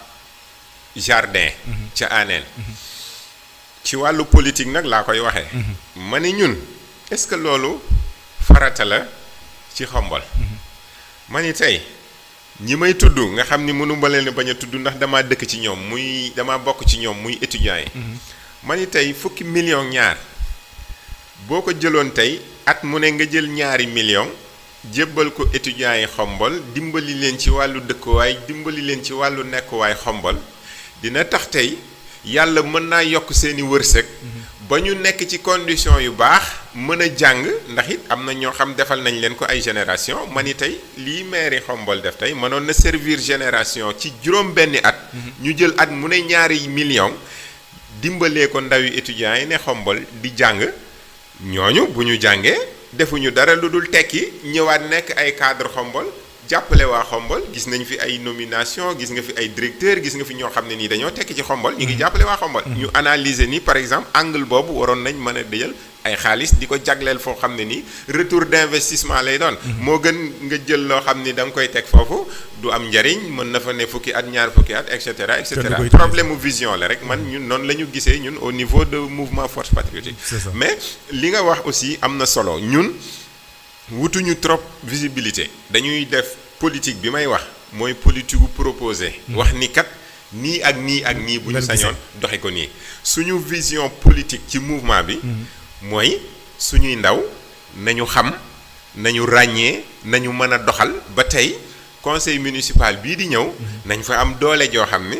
jardin ca Aneen ci wàllu politique nag laa koy waxee ma ni ñun est-ce que loolu farata la ci xombol ma ni tey ñi may tudd nga xam ni mënu ma leen bañ a tudd ndax damaa dëkk ci ñoom muy dama bokk ci ñoom muy étudiants yi ma ni tey fukki million ñaar boo ko jëloon tey at mu ne nga jël ñaari million jébbal ko étudiants yi xombol dimbali leen ci wàllu dëkkuwaay dimbali leen ci wàllu nekkuwaay xombol dina tax tey yàlla mën naa yokk seeni wërsëg ba ñu nekk ci condition yu baax mën a jàng ndax it am na ñoo xam defal nañ leen ko ay génération ma ni tey lii mairie xombol def tey mënoon na servir génération ci juróom benni at ñu jël at mu ne ñaari million dimbalee ko ndawi étudiants yi ne xombol di jàng ñooñu bu ñu jàngee defuñu dara lu dul tekki ñëwaat nekk ay cadre xombol jàppale waa xombol gis nañ fi ay nomination gis nga fi ay directeur gis nga fi ñoo xam ne nii dañoo tekki ci xombol ñu ngi jàppale waa xombol ñu analyser ni par exemple angle boobu waroon nañ mën a dëjal ay xaalis di ko jagleel foo xam ne nii retour d'investissement lay doon moo gën nga jël loo xam ni da nga koy teg foofu du am njariñ mën na fa ne fukki at ñaar fukki at et cetera problème mu vision la rek man ñun noonu la ñu gisee ñun au niveau de mouvement force patriotique mais li nga wax aussi am na solo ñun wutuñu trop visibilité dañuy def politique bi may wax mooy politique gu proposé wax ni kat nii ak nii ak nii bu ñu sañoon doxe ko nii suñu vision politique ci mouvement bi mooy suñuy ndaw nañu xam nañu ràññee nañu mën a doxal ba tey conseil municipal bii di ñëw nañ fa am doole joo xam ne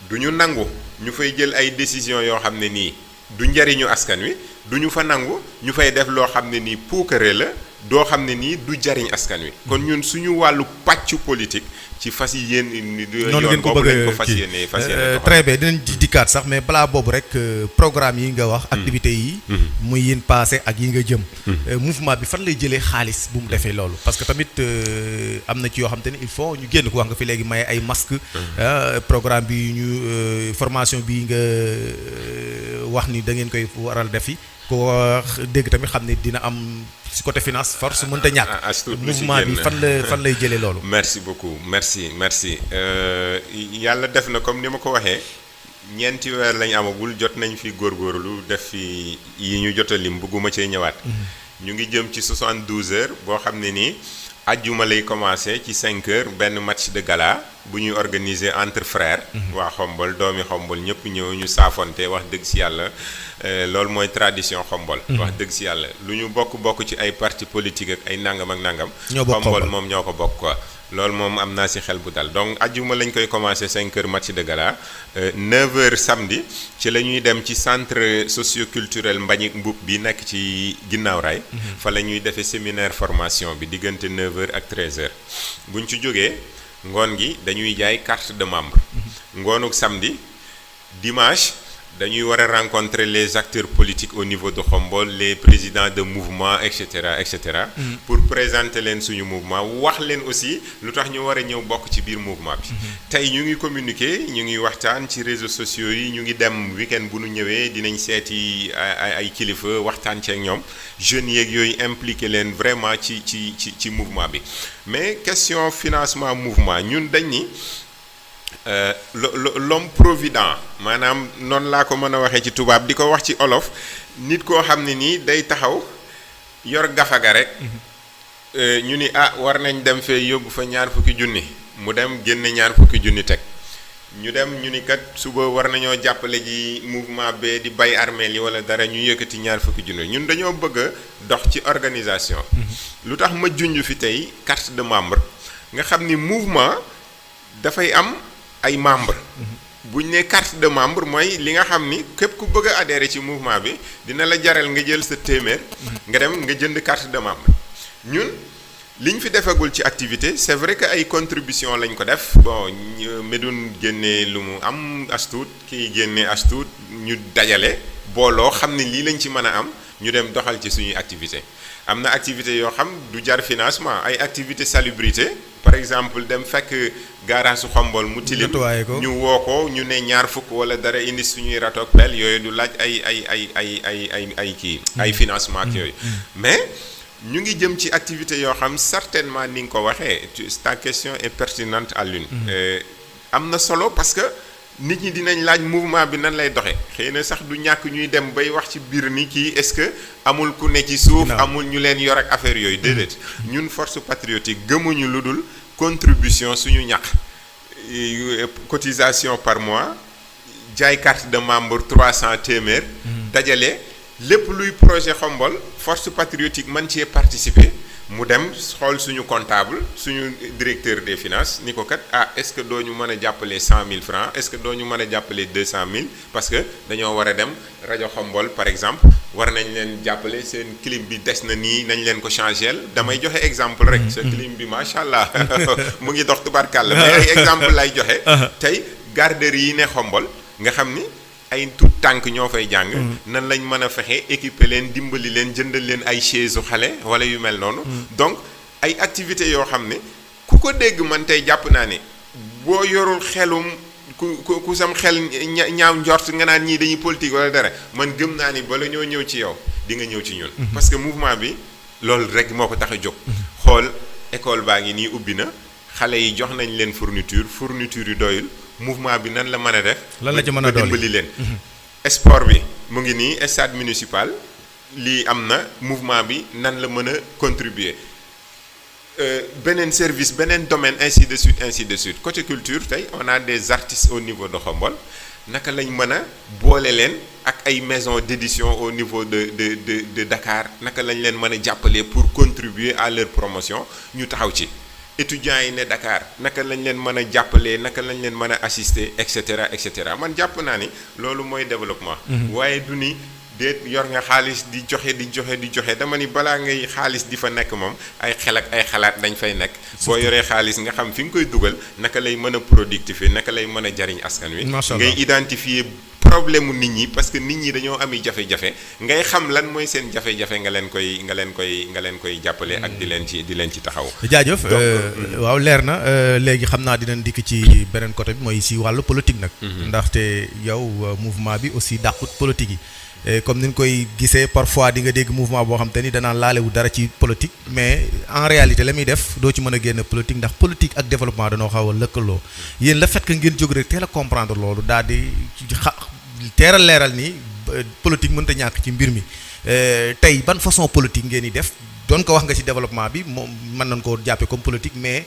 du ñu nangu ñu fay jël ay décision yoo xam ne nii du njariñu askan wi du ñu fa nangu ñu fay def loo xam ne nii puukare la doo xam ne nii du jariñ askan wi kon ñun suñu wàllu pàccu politique ci fas yéen noonu ngeen ko bëgg ko fas yéene très bien dinañ dikkaat sax mais balaa boobu rek programme yi nga wax activités yi muy yéen passé ak yi nga jëm mouvement bi fan lay jëlee xaalis bu mu defee loolu parce que tamit am na ci yoo xam te ne il faut ñu génn ko wax nga fi léegi maye ay masque programme bi ñu formation bi nga wax ni da ngeen koy waral defi ko dégg tamit xam ne dina am si côté finance force mënta ñàkk mouvement bi fan lay jëlee loolu merci beaucoup merci yàlla def na comme ni ma ko waxee ñeenti weer lañ amagul jot nañ fi góorgóorlu def fi yi ñu jot a lim bëgguma cee ñëwaat ñu ngi jëm ci 72 heures boo xam ne nii ajjuma lay commencé ci 5 heures benn match de gala bu ñuy organiser entre frères waa xombol doomi xombol ñëpp ñëw ñu saafonte wax dëgg si yàlla loolu mooy tradition xombol wax dëgg si yàlla lu ñu bokk ci ay parti politique ak ay nangam ak nangam xombol moom ñoo ko bokk quoi loolu moom am naa si xel bu dal donc ajjuma lañ koy commencé 5 heures match de gala 9 heures samedi ci la ñuy dem ci centre socioculturel Mbagnick Mboup bi nekk ci ginnaaw raay fa la ñuy defee séminaire formation bi diggante 9 heures ak 13 heures buñ ci jógee ngoon gi dañuy jaay carte de membre ngoonuk samedi dimanche dañuy war a rencontrer les acteurs politiques au niveau de Khombole, les présidents de mouvement et cetera pour présenter leen suñu mouvement wax leen aussi lu tax ñu war a ñëw bokk ci biir mouvement bi. tey ñu ngi communiquer ñu ngi waxtaan ci réseaux sociaux yi ñu ngi dem week-end bu nu ñëwee dinañ seeti ay kilifa waxtaan ci ak ñoom jeunes yeeg yooyu impliqué leen vraiment ci mouvement bi mais question financement mouvement ñun dañ ni. L'homme provident maanaam noonu laa ko mën a waxee ci tubaab di ko wax ci olof nit koo xam ne nii day taxaw yor gafaga rek ñu ni war nañ dem fee yóbbu fa $20,000 mu dem génne $20,000 teg ñu dem ñu ni kat suba war nañoo jàppale ji mouvement bee di bay armeel yi wala dara ñu yëkkati $20,000 ñun dañoo bëgg a dox ci organisation. lu tax ma junj fi tey carte de membre nga xam ni mouvement dafay am ay membre bu ñu nee carte de membre mooy li nga xam ni képp ku bëgg a adhérer ci mouvement bi dina la jaral nga jël sa téeméer nga dem nga jënd carte de membre ñun li ñu fi defagul ci activité c'est vrai que ay contribution lañ ko def bon Médoune génnee lu mu am astuut kii génnee astuut ñu dajale booloo xam ne lii lañ ci mën a am ñu dem doxal ci suñuy activité am na activité yoo xam du jar financement ay activité salubrité par exemple dem fekk garage su Khombole mu tilim ñu woo ko ñu ne $20 wala dara indi suñuy ratoog pelle yooyu du laaj ay kii ay financement ak yooyu mais ñu ngi jëm ci activité yoo xam certainement ni nga ko waxee ta question est pertinente à l'une am na solo parce que nit ñi dinañ laaj mouvement bi nan lay doxee xëy na sax du ñàkk ñuy dem bay wax ci biir ni kii est-ce que amul ku ne ci suuf amul ñu leen yor ak affaire yooyu déedéet ñun force patriotique gëmuñu lu dul contribution suñu ñàkk cotisation par mois jaay carte de membre 300 téeméer dajale lépp luy projet Khombole force patriotique man cee participer mu dem xool suñu comptable suñu directeur des finances ni ko kat est-ce que doo ñu mën a jàppale $100,000 est-ce que doo ñu mën a jàppale $200,000 parce que dañoo war a dem rajo Khombole par exemple war nañ leen jàppale seen clim bi des na nii nañ leen ko changer damay joxe exemple rek. sa clim bi macha allah mu ngi dox tubarkàlla mais ay exemple lay joxe. tey garderie yi ne Khombole nga xam ni. ay tout tànk ñoo fay jàng nan lañ mën a fexe équiper leen dimbali leen jëndal leen ay chaise u xale wala yu mel noonu donc ay activités yoo xam ne ku ko dégg man tey jàpp naa ne boo yorul xelum ku sam xel ñaaw njort nga naan ñii dañuy politique wala dara man gëm naa ni bala ñoo ñëw ci yow di nga ñëw ci ñun parce que mouvement bi loolu rek moo ko tax a jóg xool école baa ngi nii ubbi na xale yi jox nañ leen fourniture yu doyul mouvement bi nan la mën a def. lan la ci mën a dolli dimbali leen. sport bi mu ngi nii stade municipal lii am na mouvement bi nan la mën a contribuer beneen service beneen domaine ainsi de suite côté culture tey on a des artistes au niveau de Khombole naka lañ mën a boole leen ak ay maisons d'édition au niveau de Dakar naka lañ leen mën a jàppale pour contribuer à leur promotion ñu taxaw ci. étudiants yi ne Dakar naka lañ leen mën a jàppalee naka lañ leen mën a assister et cetera man jàpp naa ni loolu mooy développement. waaye du ni déet yor nga xaalis di joxe dama ni balaa ngay xaalis di fa nekk moom ay xel ak ay xalaat dañ fay nekk. boo yoree xaalis nga xam fi nga koy dugal naka lay mën a productifier naka lay mën a jariñ askan wi. ngay identifier problème mu nit ñi parce que nit ñi dañoo ami jafe-jafe ngay xam lan mooy seen jafe-jafe nga leen koy jàppale ak di leen ci taxaw. jaajëf waaw leer na léegi xam naa dinañ dikk ci beneen côté bi mooy si wàllu politique nag. ndaxte yow mouvement bi aussi dàqut politique yi. comme ni ñu koy gisee parfois di nga dégg mouvement boo xam te ni danaan laalewu dara ci politique mais en réalité la muy def doo ci mën a génn politique ndax politique ak développement dañoo xaw a lëkkaloo yéen le fait que ngeen jóg rek teel a comprendre loolu daal di teeral leeral ni politique mënta ñàkk ci mbir mi tey ban façon politique ngeen di def doon ko wax nga ci développement bi moom mën nañ koo jàppee comme politique mais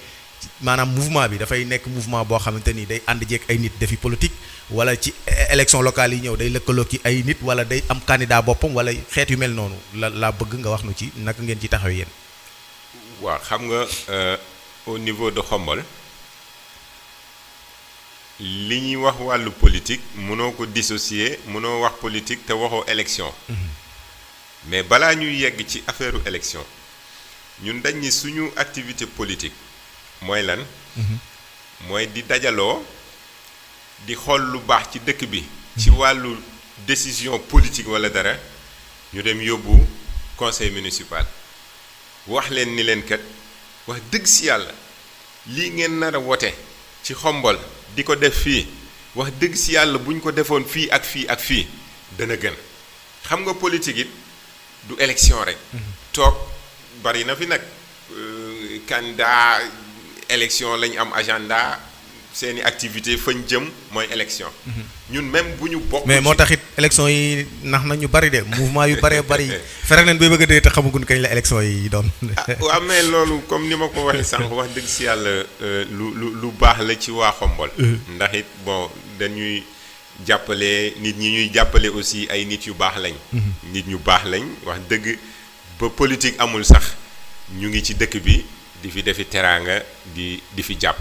maanaam mouvement bi dafay nekk mouvement boo xamante ni day ànd jeeg ay nit defi politique wala ci élection locale yi ñëw day lëkkaloo ki ay nit wala day am candidat boppam wala xeet yu mel noonu laa bëgg nga wax nu ci naka ngeen ci taxaw yéen. waaw xam nga au niveau de Khombole li ñuy wax wàllu politique mënoo ko dissocier mënoo wax politique te waxoo élection. mais balaa ñuy yegg ci affaire élection ñun dañ ni suñu activité politique mooy lan. mooy di dajaloo di xool lu baax ci dëkk bi ci wàllu décision politique wala dara ñu dem yóbbu conseil municipal wax leen ni leen kat wax dëgg si yàlla lii ngeen nar a wote ci Xombol di ko def fii wax dëgg si yàlla bu ñu ko defoon fii ak fii ak fii dana gën xam nga politique it du élection rek toog bari na fi nag candidat élection lañ am agenda seeni activité fañ jëm mooy élection ñun même bu ñu bokk mais moo taxit élection yi nax na ñu bari de mouvement yu baree bari fere nañ bay bëgg a dee te xamaguñ kañ la élection yi doon waaw mais loolu comme ni ma ko waxee sànq wax dëgg si yàlla lu baax la ci waa Xombol ndax it bon dañuy jàppale nit ñi ñuy jàppale aussi ay nit yu baax lañ nit ñu baax lañ wax dëgg ba politique amul sax ñu ngi ci dëkk bi di fi defi teraanga di fi jàpp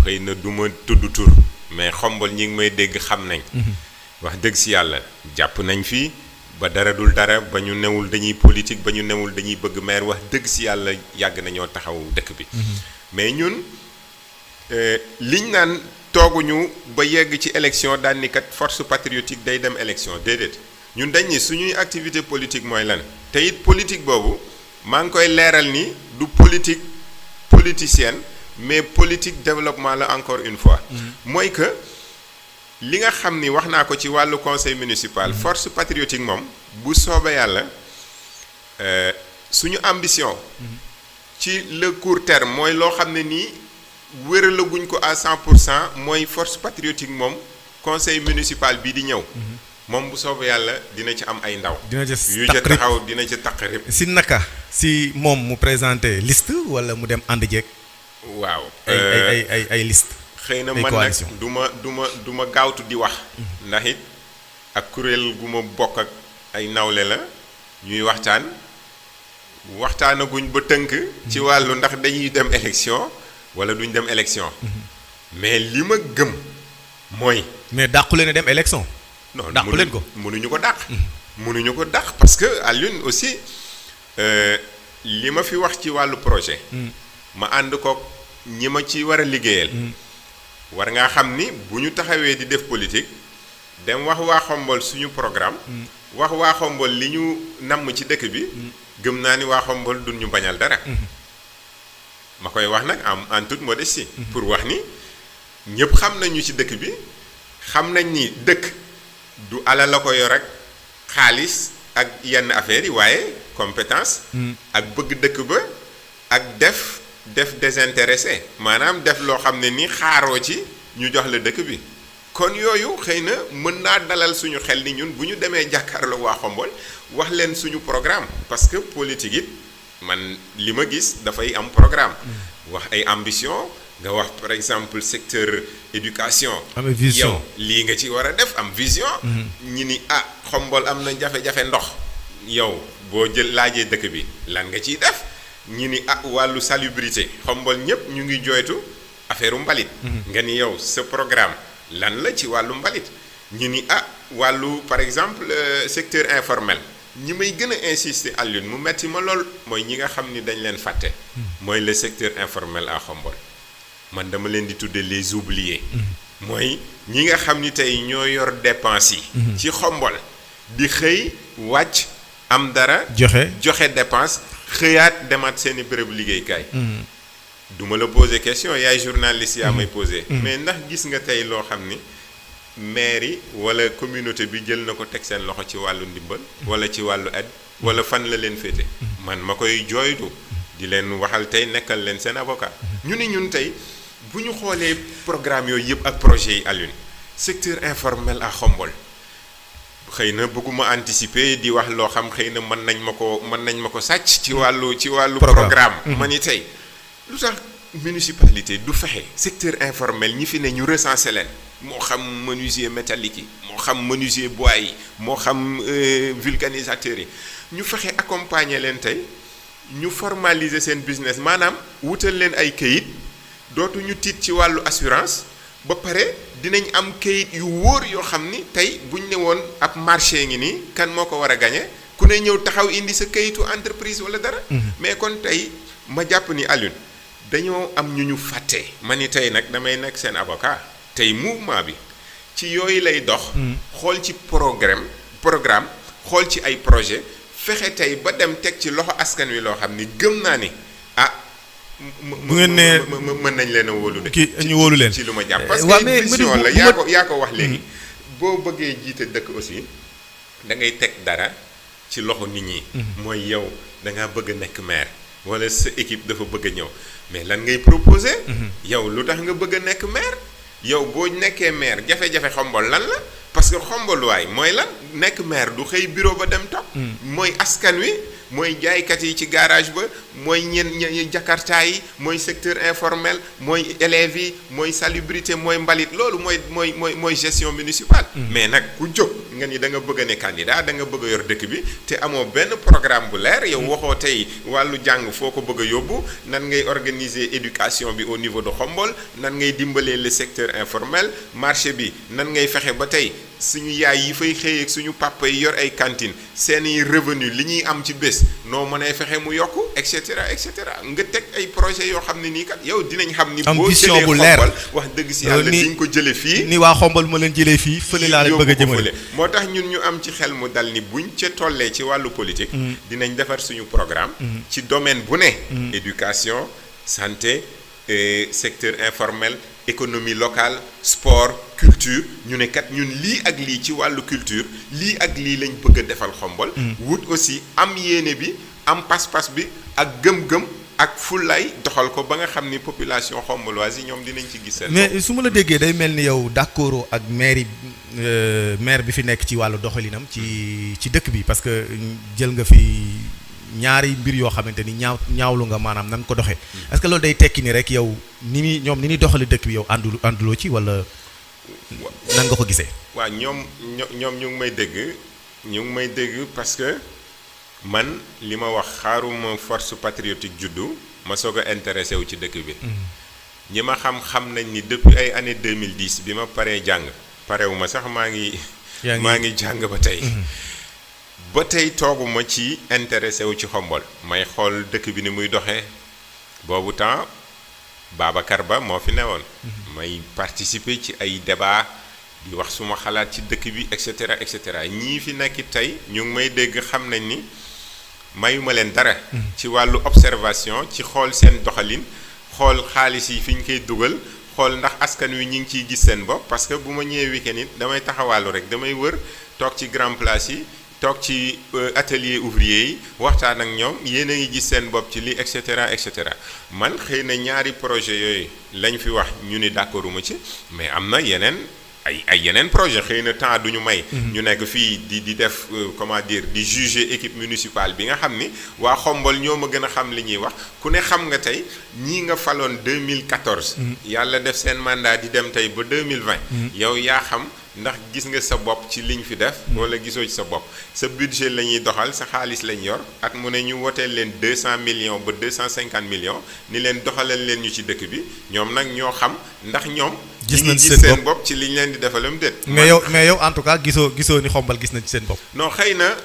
xëy na du ma tudd tur mais Xombol ñi ngi may dégg xam nañ wax dëgg si yàlla jàpp nañ fi ba dara dul dara ba ñu newul dañuy politique ba ñu newul dañuy bëgg maire wax dëgg si yàlla yàgg nañoo taxaw dëkk bi mais ñun liñ naan tooguñu ba yegg ci élection daan ni kat force patriotique day dem élection déedéet ñun dañ ni suñuy activité politique mooy lan te it politique boobu maa ngi koy leeral ni du politique politicienne mais politique développement la encore une fois mooy que li nga xam ni wax naa ko ci wàllu conseil municipal force patriotique moom bu soobee yàlla suñu ambition ci le court terme mooy loo xam ne nii wéralaguñ ko à 100% mooy force patriotique moom conseil municipal bii di ñëw moom bu soobee yàlla dina ci am ay ndaw yu ca taxaw dina ci taq rib si naka si moom mu présenté liste wala mu dem ànd jeeg waaw ay liste xëy na man nag du ma gaawtu di wax ndax it ak kuréel gu ma bokk ak ay nawle la ñuy waxtaanaguñ ba tënk ci wàllu ndax dañuy dem élection wala duñ dem élection mais li ma gëm mooy mais dàqu leen a dem élection non dàqu leen ko mënuñu ko dàq mënuñu ko dàq parce que Alioune aussi li ma fi wax ci wàllu projet ma ànd ko ñi ma ci war a liggéeyal war ngaa xam ni bu ñu taxawee di def politique dem wax waa Xombol suñu programme wax waa Xombol li ñu namm ci dëkk bi gëm naa ni waa Xombol duñ ñu bañal dara ma koy wax nag en toute modestie pour wax ni ñëpp xam nañu ci dëkk bi xam nañ ni dëkk du alal la ko yor rek xaalis ak yenn affaires yi waaye compétence ak bëgg dëkk ba ak def désintéressé maanaam def loo xam ne ni xaaroo ci ñu jox la dëkk bi kon yooyu xëy na mën naa dalal suñu xel ni ñun bu ñu demee jàkkaarloo waa Xombol wax leen suñu programme parce que politique it man li ma gis dafay am programme wax ay ambition nga wax par exemple secteur éducation am vision yow lii nga ci war a def am vision ñi ni Xombol am na jafe-jafe ndox yow boo laajee dëkk bi lan nga ciy def ñi ni wàllu salubrité Xombol ñëpp ñu ngi jooytu affaire mbalit nga ni yow sa programme lan la ci wàllu mbalit ñi ni wàllu par exemple secteur informel ñi may gën a insister Alioune mu metti ma lool mooy ñi nga xam ni dañ leen fàtte mooy le secteur informel à Xombol man dama leen di tudde les oubliés mooy ñi nga xam ni tey ñoo yor dépense yi ci Xombol di xëy wàcc am dara joxe dépense xëyaat demaat seeni béréb liggéeykaay duma la poser question yaay journaliste yaa may poser mais ndax gis nga tey loo xam ni maire yi wala communauté bi jël na ko teg seen loxo ci wàllu ndimbal wala ci wàllu aide wala fan la leen féete man ma koy jooytu di leen waxal tey nekkal leen seen avocat ñu ni ñun tey bu ñu xoolee programme yooyu yëpp ak projet yi Alioune secteur informel à Xombol xëy na bëgguma anticiper di wax loo xam xëy na mën nañ ma ko sàcc ci wàllu programme ma ni tey lu tax municipalité du fexe secteur informel ñi fi ne ñu recenser leen moo xam menuisier métallique yi moo xam menuisier bois yi moo xam vulcanisateur yi ñu fexe accompagner leen tey ñu formaliser seen business maanaam wutal leen ay kayit dootuñu tiit ci wàllu assurance ba pare dinañ am kayit yu wóor yoo xam ni tey buñ ne woon ab marché ngi nii kan moo ko war a gagné ku ne ñëw taxaw indi sa kayitu entreprise wala dara mais kon tey ma jàpp ni Alioune dañoo am ñu fàtte ma ni tey nag damay nekk seen avocat tey mouvement bi ci yooyu lay dox. xool ci programme xool ci ay projet fexe tey ba dem teg ci loxo askan wi loo xam ni gëm naa ni bu ngeen nee mën nañ leen a wóolu de. ñu wóolu leen ci lu ma jàpp parce que vision la yaa ko wax léegi. boo bëggee jiite dëkk aussi da ngay teg dara ci loxo nit ñi. mooy yow da ngaa bëgg a nekk maire wala sa équipe dafa bëgg a ñëw mais lan ngay proposer. yow lu tax nga bëgg a nekk maire yow boo nekkee maire jafe-jafe Xombol lan la parce que Xomboluwaay mooy lan nekk maire du xëy bureau ba dem toog. mooy askan wi. mooy jaaykat yi ci garage ba mooy ñi jakarta yi mooy secteur informel mooy élèves yi mooy salubrité mooy mbalit loolu mooy gestion municipale. mais nag ku jóg nga ni da nga bëgg a ne candidat da nga bëgg a yor dëkk bi te amoo benn programme bu leer yow waxoo tey wàllu jàng foo ko bëgg a yóbbu nan ngay organiser éducation bi au niveau de Xombol nan ngay dimbalee le secteur informel marché bi nan ngay fexe ba tey suñu yaay yi fay xëy ak suñu papa yi yor ay cantine seeni revenu li ñuy am ci bés noo mënee fexe mu yokku et cetera nga teg ay projet yoo xam ne nii kat yow dinañ xam ni boo jëlee Xombol wax dëgg si yàlla di nga ko jële fii ni waa Xombol ma leen jëlee fii fële laa leen bëgg a jëmale moo tax ñun ñu am ci xel mu dal ni buñ ca tollee ci wàllu politique dinañ defar suñu programme ci domaine bu ne éducation santé secteur informel économie locale sport culture ñu ne kat ñun lii ak lii ci wàllu culture lii ak lii lañ bëgg a defal Xombol wut aussi am yéene bi am pas-pas bi ak gëm-gëm ak fullaay doxal ko ba nga xam ni population xomboloise yi ñoom dinañ ci gis seen mais su ma la déggee day mel ni yow d'accord ak maire bi fi nekk ci wàllu doxalinam ci dëkk bi parce que jël nga fi ñaari mbir yoo xamante ni ñaawlu nga maanaam nan ko doxee est-ce que loolu day tekki ni rek yow ni ni doxali dëkk bi yow ànduloo ci wala nan nga ko gisee. waaw ñoom ñu ngi may dégg parce que man li ma wax xaaruma force patriotique juddu ma soog a intéressé wu ci dëkk bi. ñi ma xam nañ ni depuis ay année 2010 bi ma paree jàng parewuma sax maa ngi jàng ba tey. ba tey tooguma ci intéressé wu ci Xombol may xool dëkk bi ni muy doxee boobu temps Babacar Ba moo fi newoon. may participer ci ay débat di wax suma xalaat ci dëkk bi et cetera ñii fi nekk tey ñu ngi may dégg xam nañ ni mayuma leen dara. ci wàllu observation ci xool seen doxalin xool xaalis yi fi ñu koy dugal xool ndax askan wi ñu ngi ciy gis seen bopp parce que bu ma ñëwee week-end it damay taxawaalu rek damay wër toog ci grand place yi. toog ci atelier ouvrier yi waxtaan ak ñoom yéen a ngi gis seen bopp ci lii et cetera man xëy na ñaari projet yooyu lañ fi wax ñu ni d'accorduma ci mais am na yeneen ay yeneen projet xëy na temps du ñu may ñu nekk fii di def comment dire di juger équipe municipale bi nga xam ni waa Xombol ñoo ma gën a xam li ñuy wax ku ne xam nga tey ñii nga faloon 2014 yàlla def seen mandat di dem tey ba 2020 yow yaa xam ndax gis nga sa bopp ci liñ fi def wala gisoo ci sa bopp sa budget la ñuy doxal sa xaalis lañ yor at mu ne ñu woteel leen 200 millions ba 250 millions ni leen doxalal leen ñu ci dëkk bi ñoom nag ñoo xam ndax ñoom gis nañ ci seen bopp ci liñ leen di defalam déet mais yow en tout cas gisoo ni Xombol gis nañ ci seen bopp non xëy na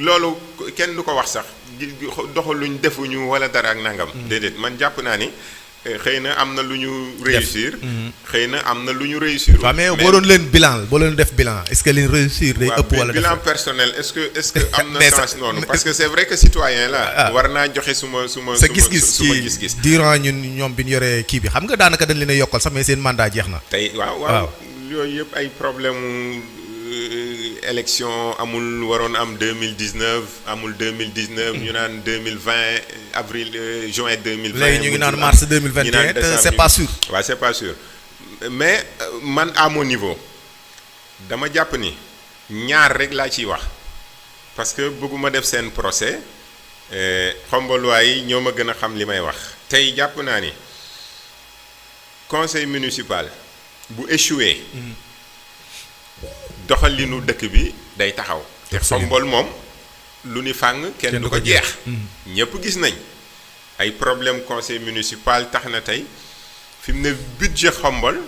loolu kenn du ko wax sax doxaluñ defuñu wala dara ak nangam déedéet man jàpp naa ni xëy na am na lu ñu réussir xëy na am na lu ñu réussir waaw mais boo doon def bilan est-ce que leen réussir day ëpp wala bilan personnel est-ce que am na sens noonu parce que c'est vrai que citoyen la war naa joxe suma sa gis-gis durant ñoom bi ñu yoree kii bi xam nga daanaka dañ leen a yokkal sax mais seen mandat jeex na tey waaw yooyu yëpp ay problème élection amul waroon am 2019 amul 2019 ñu naan 2020 avril juin 2020 léegi ñu ngi naan mars 2021 te c'est pas sûr waaw c'est pas sûr mais man à mon niveau dama jàpp ni ñaar rek laa ciy wax parce que bëgguma def seen procès Xombolois yi ñoo ma gën a xam li may wax tey jàpp naa ni conseil municipal bu échoué doxalinu dëkk bi day taxaw te Xombol moom lu ni fàng kenn du ko jeex ñëpp gis nañ ay problème conseil municipal tax na tey fi mu ne budget Xombol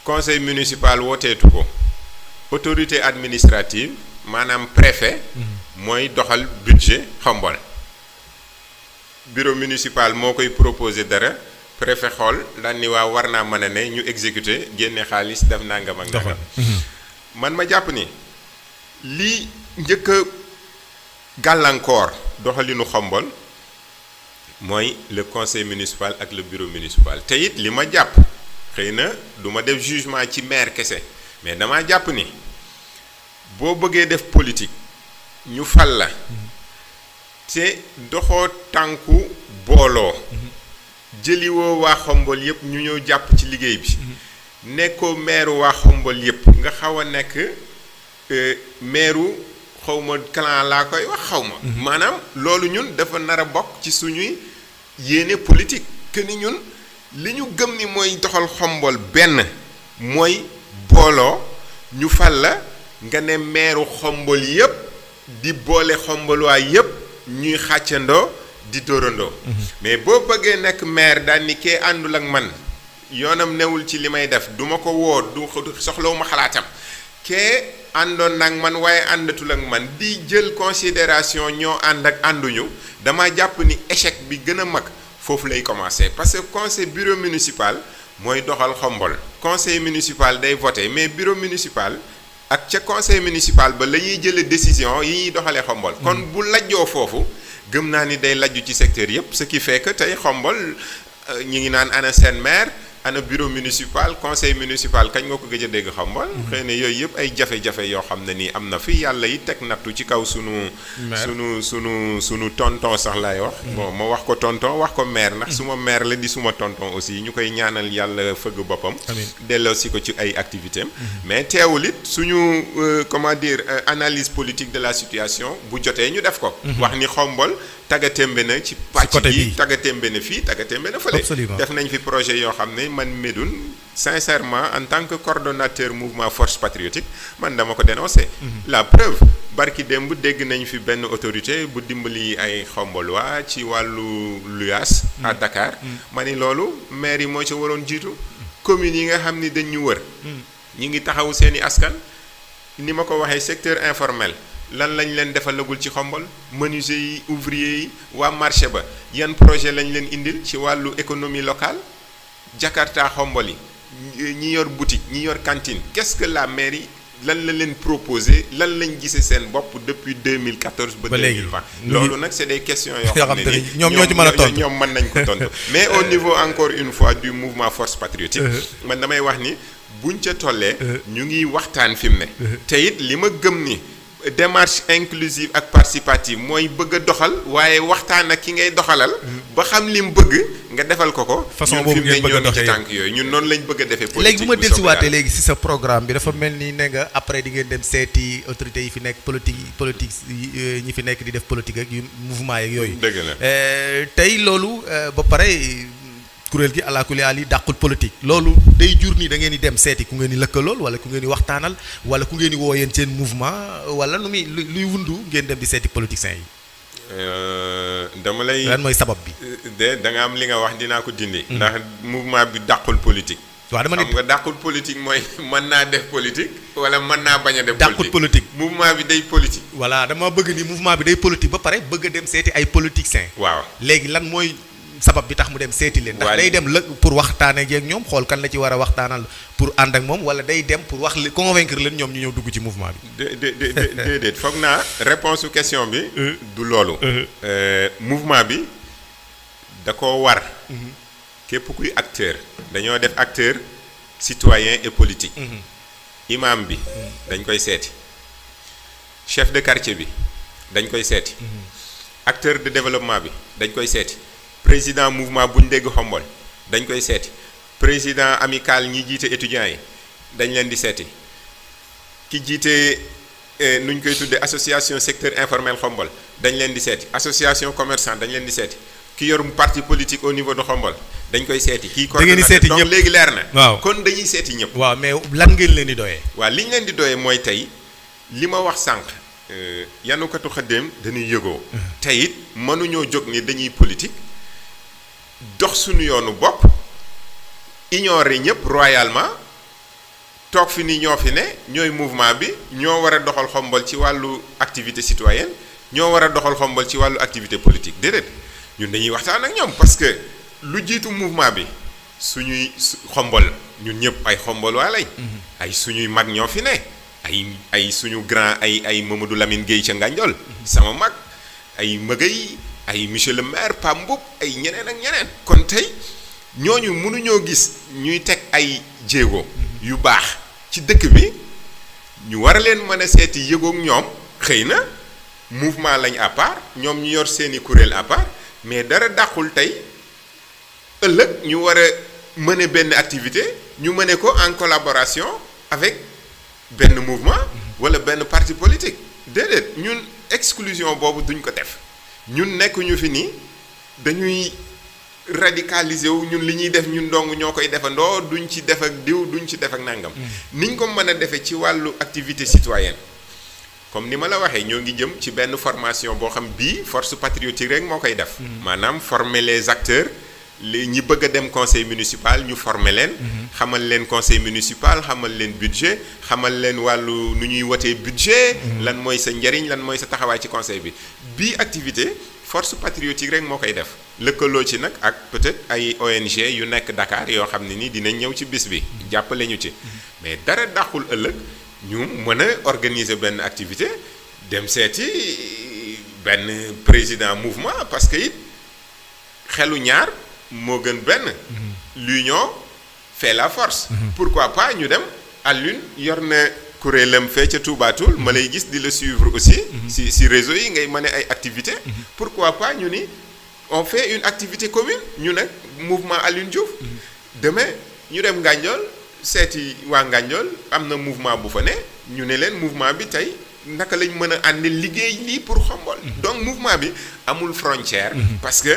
conseil municipal wooteetu ko autorité administrative maanaam préfet mooy doxal budget Xombol bureau municipal moo koy proposer dara préfet xool daan ni waaw war naa mën a ne ñu exécuter génne xaalis def nangam ak nangam. man ma jàpp ni li njëkk a gàllankoor doxalinu Xombol mooy le conseil municipal ak le bureau municipal te it li ma jàpp xëy na du ma def jugement ci maire kese mais damaa jàpp ni boo bëggee def politique ñu fal la te doxoo tànku booloo jëliwoo waa Xombol yépp ñu ñëw jàpp ci liggéey bi nekkoo maire waa Xombol yépp nga xaw a nekk maire xawma clan laa koy wax xawma maanaam loolu ñun dafa nar a bokk ci suñuy yéene politique que ni ñun li ñu gëm ni mooy doxal Xombol benn mooy booloo ñu fal la nga ne maire Xombol yépp di boole Xombol yépp ñuy xàccandoo di dóorandoo mais boo bëggee nekk maire daal ni kee àndul ak man yoonam newul ci li may def duma ko woo du soxlawuma xalaatam kee àndoon nag man waaye àndatul ak man di jël considération ñoo ànd ak ànduñu dama jàpp ni échec bi gën a mag foofu lay commencer parce que conseil bureau municipal mooy doxal Xombol conseil municipal day voter mais bureau municipal ak ca conseil municipal ba la ñuy jëlee décision yi ñuy doxalee Xombol kon bu lajjoo foofu gëm naa ni day lajju ci secteur yépp ce qui fait que tey Xombol ñi ngi naan ana seen maire ana bureau municipal conseil municipal kañ nga ko gëj a dégg Xombol xëy na yooyu yëpp ay jafe-jafe yoo xam ne nii am na fi yàlla yi teg nattu ci kaw sunu tonton sax laay wax bon ma wax ko tonton wax ko maire ndax suma maire la di suma tonton aussi ñu koy ñaanal yàlla fëgg boppam delloo si ko ci ay activité am mais teewul it suñu comment dire analyse politique de la situation bu jotee ñu def ko wax ni Xombol tagatémbe na ci pàcc gi tagatémbe na fii tagatémbe na fële def nañ fi projet yoo xam ne man Médoune sincèrement en tant que coordonnateur mouvement force patriotique man dama ko dénoncé la preuve barki démb dégg nañ fi benn autorité bu dimbali ay Xombolois ci wàllu luyaas à Dakar ma ni loolu maire yi moo ci waroon jiitu communes yi nga xam ni dañ ñu wër ñi ngi taxaw seeni askan ni ma ko waxee secteur informel lan lañ leen defalagul ci Xombol menuisier yi ouvrier yi waa marché ba yan projet lañ leen indil ci wàllu économie locale Jakarta Xombol yi ñi yor boutique ñi yor cantine qu'est-ce que la mairie lan la leen proposé lan lañ gisee seen bopp depuis 2014 ba 2020 loolu nag c'est des questions yoo xam ne ni ñoom ñoo ci mën a tontu ñoom mën nañ ko tontu mais au niveau encore une fois du mouvement force patriotique man damay wax ni buñ ca tollee ñu ngi waxtaan fi mu ne te it li ma gëm ni démarche inclusive ak participative mooy bëgg a doxal waaye waxtaan ak ki ngay doxalal ba xam li mu bëgg nga defal ko façon boobu ngeen bëgg a doxee ci tànk yooyu ñun noonu lañ bëgg a defee politique léegi bu ma dellusiwaatee léegi si sa programme bi dafa mel ni ne nga après di ngeen dem seeti autorités yi fi nekk politique ñi fi nekk di def politique ak yu mouvement yeeg yooyu dëgg la tey loolu ba pare kuréel gi àlakuli àll yi dàqul politique loolu day jur ni da ngeen di dem seeti ku ngeen di lëkkalool wala ku ngeen di waxtaanal wala ku ngeen di woo yéen seen mouvement wala nu muy luy wundu ngeen dem di seeti politiciens yi. dama lay lan mooy sabab bi. da nga am li nga wax dinaa ko dindi. ndax mouvement bi dàqul politique. waaw dama ne xam nga dàqul politique mooy mën naa def politique wala mën naa bañ a def. dàqul politique mouvement bi day politique. voilà dama bëgg ni mouvement bi day politique ba pare bëgg a dem seeti ay politiciens. waaw léegi lan mooy. sabab bi tax mu dem seeti leen ndax day dem pour waxtaanee ak ñoom xool kan la ci war a waxtaanal pour ànd ak moom wala day dem pour wax convaincre leen ñoom ñu ñëw dugg ci mouvement bi. déedéet foog naa réponse su question bi. du loolu. mouvement bi da koo war. képp kuy acteur dañoo def acteur citoyen et politique. imam bi dañ koy seeti. chef de quartier bi dañ koy seeti. acteur de développement bi dañ koy seeti. président mouvement bu ñu dégg Xombol dañ koy seeti président amical ñi jiite étudiants yi dañ leen di seeti ki jiite nu ñu koy tuddee association secteur informel Xombol dañ leen di seeti association commerçant dañ leen di seeti ki yor parti politique au niveau de Xombol dañ koy seeti. kii coordonnateur donc léegi leer na. waaw kon dañuy seeti ñëpp. waaw mais lan ngeen leen di doyee. waaw li ñu leen di doyee mooy tey li ma wax sànq yanukatu xëddeem dañuy yëgoo. te it mënuñoo jóg ni dañuy politique. dox suñu yoonu bopp ignorer ñëpp royalement toog fi ni ñoo fi ne ñooy mouvement bi ñoo war a doxal Xombol ci wàllu activité citoyenne ñoo war a doxal Xombol ci wàllu activité politique déedéet ñun dañuy waxtaan ak ñoom parce que lu jiitu mouvement bi suñuy xombol ñun ñëpp ay xombol waa lañ. ay suñuy mag ñoo fi ne. ay suñu grand ay Mamadou Lamine Gueye ca Nganjol sama mag ay Mëgëy ay monsieur le maire Pam Mboup ay ñeneen ak ñeneen kon tey ñooñu mënuñoo gis ñuy teg ay jéego yu baax ci dëkk bi ñu war a leen mën a seeti yëgoog ñoom xëy na mouvement lañ à part ñoom ñu yor seeni kuréel à part mais dara dàqul tey ëllëg ñu war a mëne benn activité ñu mëne ko en collaboration avec benn mouvement wala benn parti politique déedéet ñun exclusion boobu duñ ko def ñun nekkuñu fi nii dañuy radicaliser wu ñun li ñuy def ñun dong ñoo koy defandoo duñ ci def ak diw duñ ci def ak nangam. niñ ko mën a defee ci wàllu activité citoyenne comme ni ma la waxee ñoo ngi jëm ci benn formation boo xam bii force patriotique rek moo koy def. maanaam former les acteurs. ñi bëgg a dem conseil municipal ñu former leen. xamal leen conseil municipal xamal leen budget xamal leen wàllu nu ñuy wotee budget. lan mooy sa njariñ lan mooy sa taxawaay ci conseil bi. bii activité force patriotique rek moo koy def lëkkaloo ci nag ak peut-être ay ONG yu nekk Dakar yoo xam ne ni dinañ ñëw ci bis bi. jàppale ñu ci mais dara dàqul ëllëg ñu mën a organiser benn activité dem seeti benn président mouvement parce que it xelu ñaar. moo gën benn. l'union fait la force. pourquoi pas ñu dem Alioune yor na kuréelam fee ca Touba Toul ma lay gis di la suivre aussi. si réseau yi ngay mën ay activité pourquoi pas ñu ni on fait une activité commune ñu ne mouvement Alioune Diouf. demain ñu dem Nganjol seeti waa Nganjol am na mouvement bu fa ne ñu ne leen mouvement bi tey naka lañ mën a àndi liggéey lii pour Xombol. donc mouvement bi amul frontière. parce que.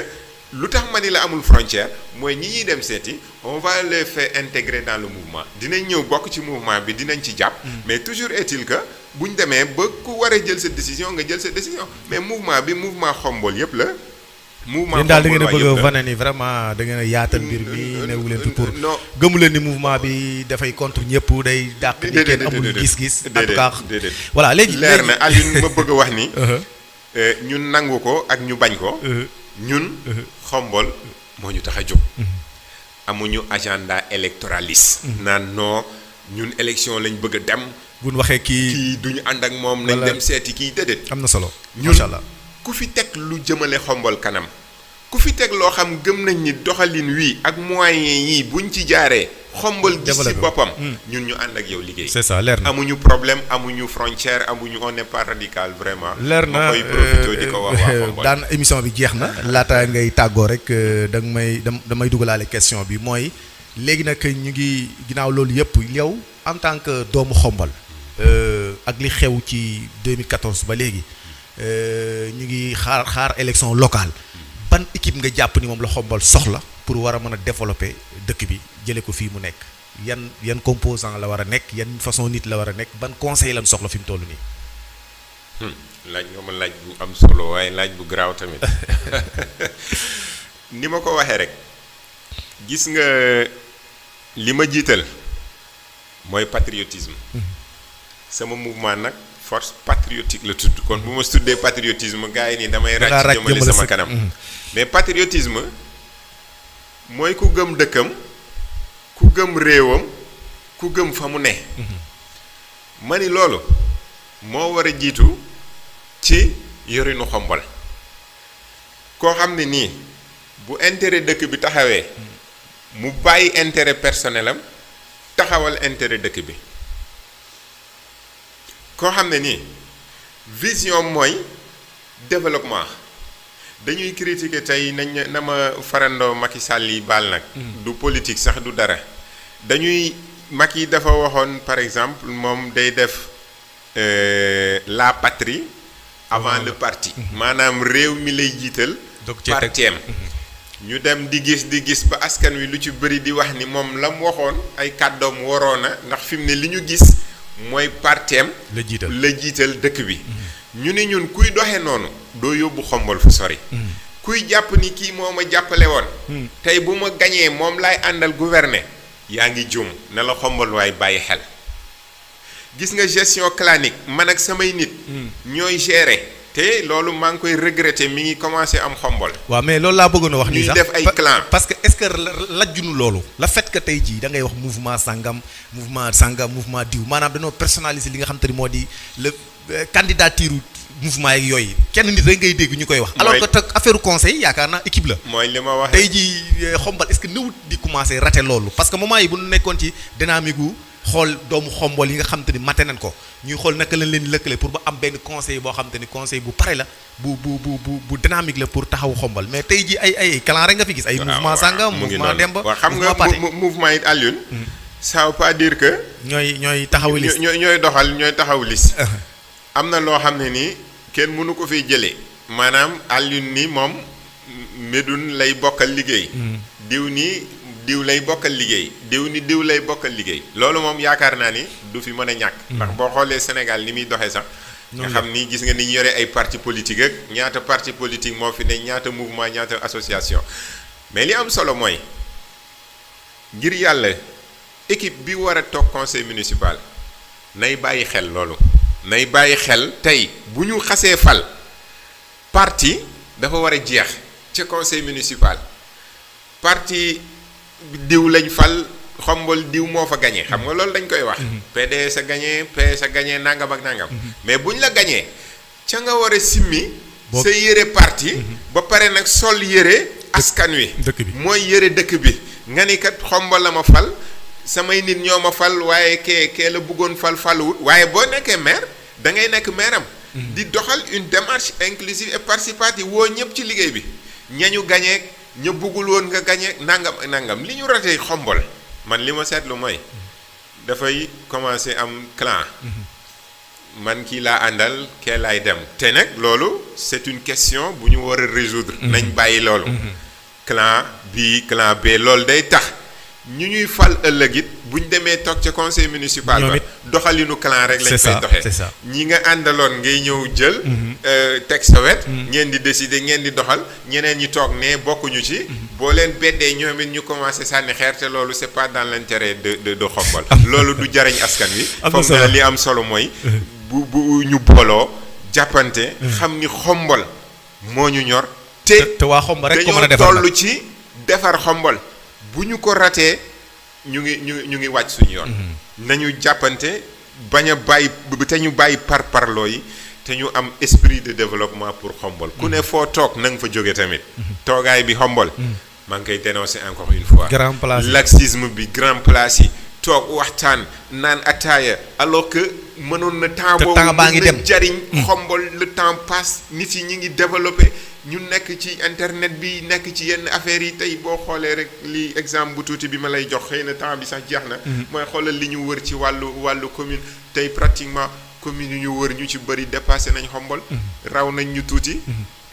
lu tax ma ni la amul frontière mooy ñi ñuy dem seeti on va les faire intégrer dans le mouvement dinañ ñëw bokk ci mouvement bi dinañ ci jàpp. mais toujours est-il que bu ñu demee ba ku war a jël sa décision nga jël sa décision mais mouvement bi mouvement Xombol yëpp la. mouvement Xombol daal da ngeen a bëgg a wane ni vraiment da ngeen a yaatal mbir mi newu leen fi pour. non gëmu leen ni mouvement bi dafay contre ñëpp day dàq. di kenn amul gis-gis. en tout cas voilà léegi leer na Alioune ma bëgg a wax ni. ñun nangu ko ak ñu bañ ko. ñun Xombol moo ñu tax a jóg. amuñu agenda électoraliste. naan non ñun élection lañ bëgg a dem. bu ñu waxee kii duñu ànd ak moom. nañ dem seeti kii déedéet. am na solo macha allah ku fi teg lu jëmale Xombol kanam ku fi teg loo xam gëm nañ ni doxalin wii ak moyens yi buñ ci jaaree. Xombol gis ci boppam. ñun ñu ànd ak yow liggéey. c'est ça leer na amuñu problème amuñu frontière amuñu on n'est pas radical vraiment. leer na ma koy profité di ko wax waa Xombol. daan émission bi jeex na laata ngay tàggoo rek damay dugalaale question bi mooy léegi nag ñu ngi ginnaaw loolu yëpp yow en tant que doomu Xombol. ak li xew ci 2014 ba léegi ñu ngi xaar élection locale. ban équipe nga jàpp ni moom la Xombol soxla pour war a mën a développer dëkk bi jëlee ko fii mu nekk yan composant la war a nekk yan façon nit la war a nekk ban conseil lan soxla fi mu toll nii. laaj nga ma laaj bu am solo waaye laaj bu garaaw tamit ni ma ko waxee rek gis nga li ma jiital mooy patriotisme. sama mouvement nag force patriotique la tudd kon bu ma tuddee patriotisme gars yi nii damay ràcc jëmale sama kanam. mais patriotisme mooy ku gëm dëkkam ku gëm réewam ku gëm fa mu ne. ma ni loolu moo war a jiitu ci yorinu Xombol koo xam ne nii bu intérêt dëkk bi taxawee mu bàyyi intérêt personnel am taxawal intérêt dëkk bi koo xam ne nii vision mooy développement. dañuy critiquer tey nañ na ma farandoo Macky Sall yi baal nag. du politique sax du dara. dañuy Macky dafa waxoon par exemple moom day def la patrie avant le parti. maanaam réew mi lay jiital. partiem ñu dem di gis ba askan wi lu ci bëri di wax ni moom la mu waxoon ay kàddoom waroon na ndax fi mu ne li ñu gis mooy partiem la jiital dëkk bi. ñu ni ñun kuy doxee noonu doo yóbbu Xombol fu sori. kuy jàpp ni kii moo ma jàppale woon. tey bu ma gañee moom laay àndal gouverner. yaa ngi juum na la Xombol waay bàyyi xel. gis nga gestion clanique man ak samay nit. ñooy gérer te loolu maa ngi koy regretter mi ngi commencé am xombol. waaw mais loolu laa bëggoon a wax nii sax ñuy def ay clan. parce que est-ce que lajjunu loolu la fait que tey jii da ngay wax mouvement sangam mouvement diw maanaam dañoo personnaliser li nga xam te ni moo di le candidature mouvement yeeg yooyu kenn nit rek ngay dégg ñu koy wax. alors que te affaire conseil yaakaar naa équipe la. mooy li ma wax tey jii xombal est-ce que nëwut di commencer rater loolu parce que moment yi bu ñu nekkoon ci dynamique gu xool doomu xombol yi nga xam te ni mate nañ ko ñuy xool naka lañ leen lëkkale pour ba am benn conseil boo xam te ni conseil bu pare la bu dynamique la pour taxaw xombal mais tey jii ay clan rek nga fi gis. ay mouvement sanga mouvement demba waaw xam nga mouvement it Alioune. ça veut pas dire que. ñooy taxawu liste ñooy taxawu liste. am na loo xam ne nii kenn mënu ko fiy jëlee. maanaam Alioune ni moom Médoune lay bokkal liggéey. diw nii. diw lay bokkal liggéey diw lay bokkal liggéey loolu moom yaakaar naa ni du fi mën a ñàkk ndax boo xoolee Sénégal ni muy doxee sax nga xam ni gis nga ni ñu yore ay parti politique ak ñaata parti politique moo fi ne ñaata mouvement ñaata association mais li am solo mooy ngir yàlla équipe bi war a toog conseil municipal nay bàyyi xel loolu nay bàyyi xel tey bu ñu xasee fal parti dafa war a jeex ca conseil municipal parti diw lañ fal xombol diw moo fa gañee xam nga loolu dañ koy wax PDS a gañee PS a gañee nangam ak nangam mais buñ la gañee ca nga war a simmi sa yére parti ba pare nag sol yére askan wi mooy yére dëkk bi nga ni kat xombol la ma fal samay nit ñoo ma fal waaye kee la bëggoon faluwut waaye boo nekkee maire da ngay nekk maire am di doxal une démarche inclusive et participative woo ñëpp ci liggéey bi ñañu gañee ña bëggul woon nga gañe nangam li ñu ratee xombol man li ma seetlu mooy dafay commencer am clan man kii laa àndal kee laay dem te nag loolu c'est une question bu ñu war a résoudre nañ bàyyi loolu clan B clan B loolu day tax ñu ñuy fal ëllëg it bu ñu demee toog ca conseil municipal ba doxalinu clan rek lañ koy doxee ñi nga àndaloon ngay ñëw jël teg sa wet ngeen di décider ngeen di doxal ñeneen ñi toog ne bokkuñu ci boo leen beddee ñoom it ñu commencé sànni xeer te loolu c'est pas dans l'intérêt de xombal loolu du jariñ askan wi foog na li am solo mooy bu ñu booloo jàppante xam ni xombal moo ñu ñor te waa xombal rek ko mën a defar toll ci defar xombal bu ñu ko ratee ñu ngi wàcc suñu yoon nañu jàppante bañ a bàyyi te ñu bàyyi parloo yi te ñu am esprit de développement pour xombol ku ne foo toog na nga fa jóge tamit toogaay bi xombol maa ngi koy dénoncer encore une fois grand place laxisme bi grand place yi toog waxtaan naan ataaya alors que mënoon na temps boobu baa ngi dem jariñ xombol le temps passe nit yi ñi ngi développé ñu nekk ci internet bi nekk ci yenn affaires yi tey boo xoolee rek li exemple bu tuuti bi ma lay jox xëy na temps bi sax jeex na mooy xoolal li ñu wër ci wàllu commune tey pratiquement commune yu ñu wër ñu ci bëri dépassé nañ xombol raw nañ ñu tuuti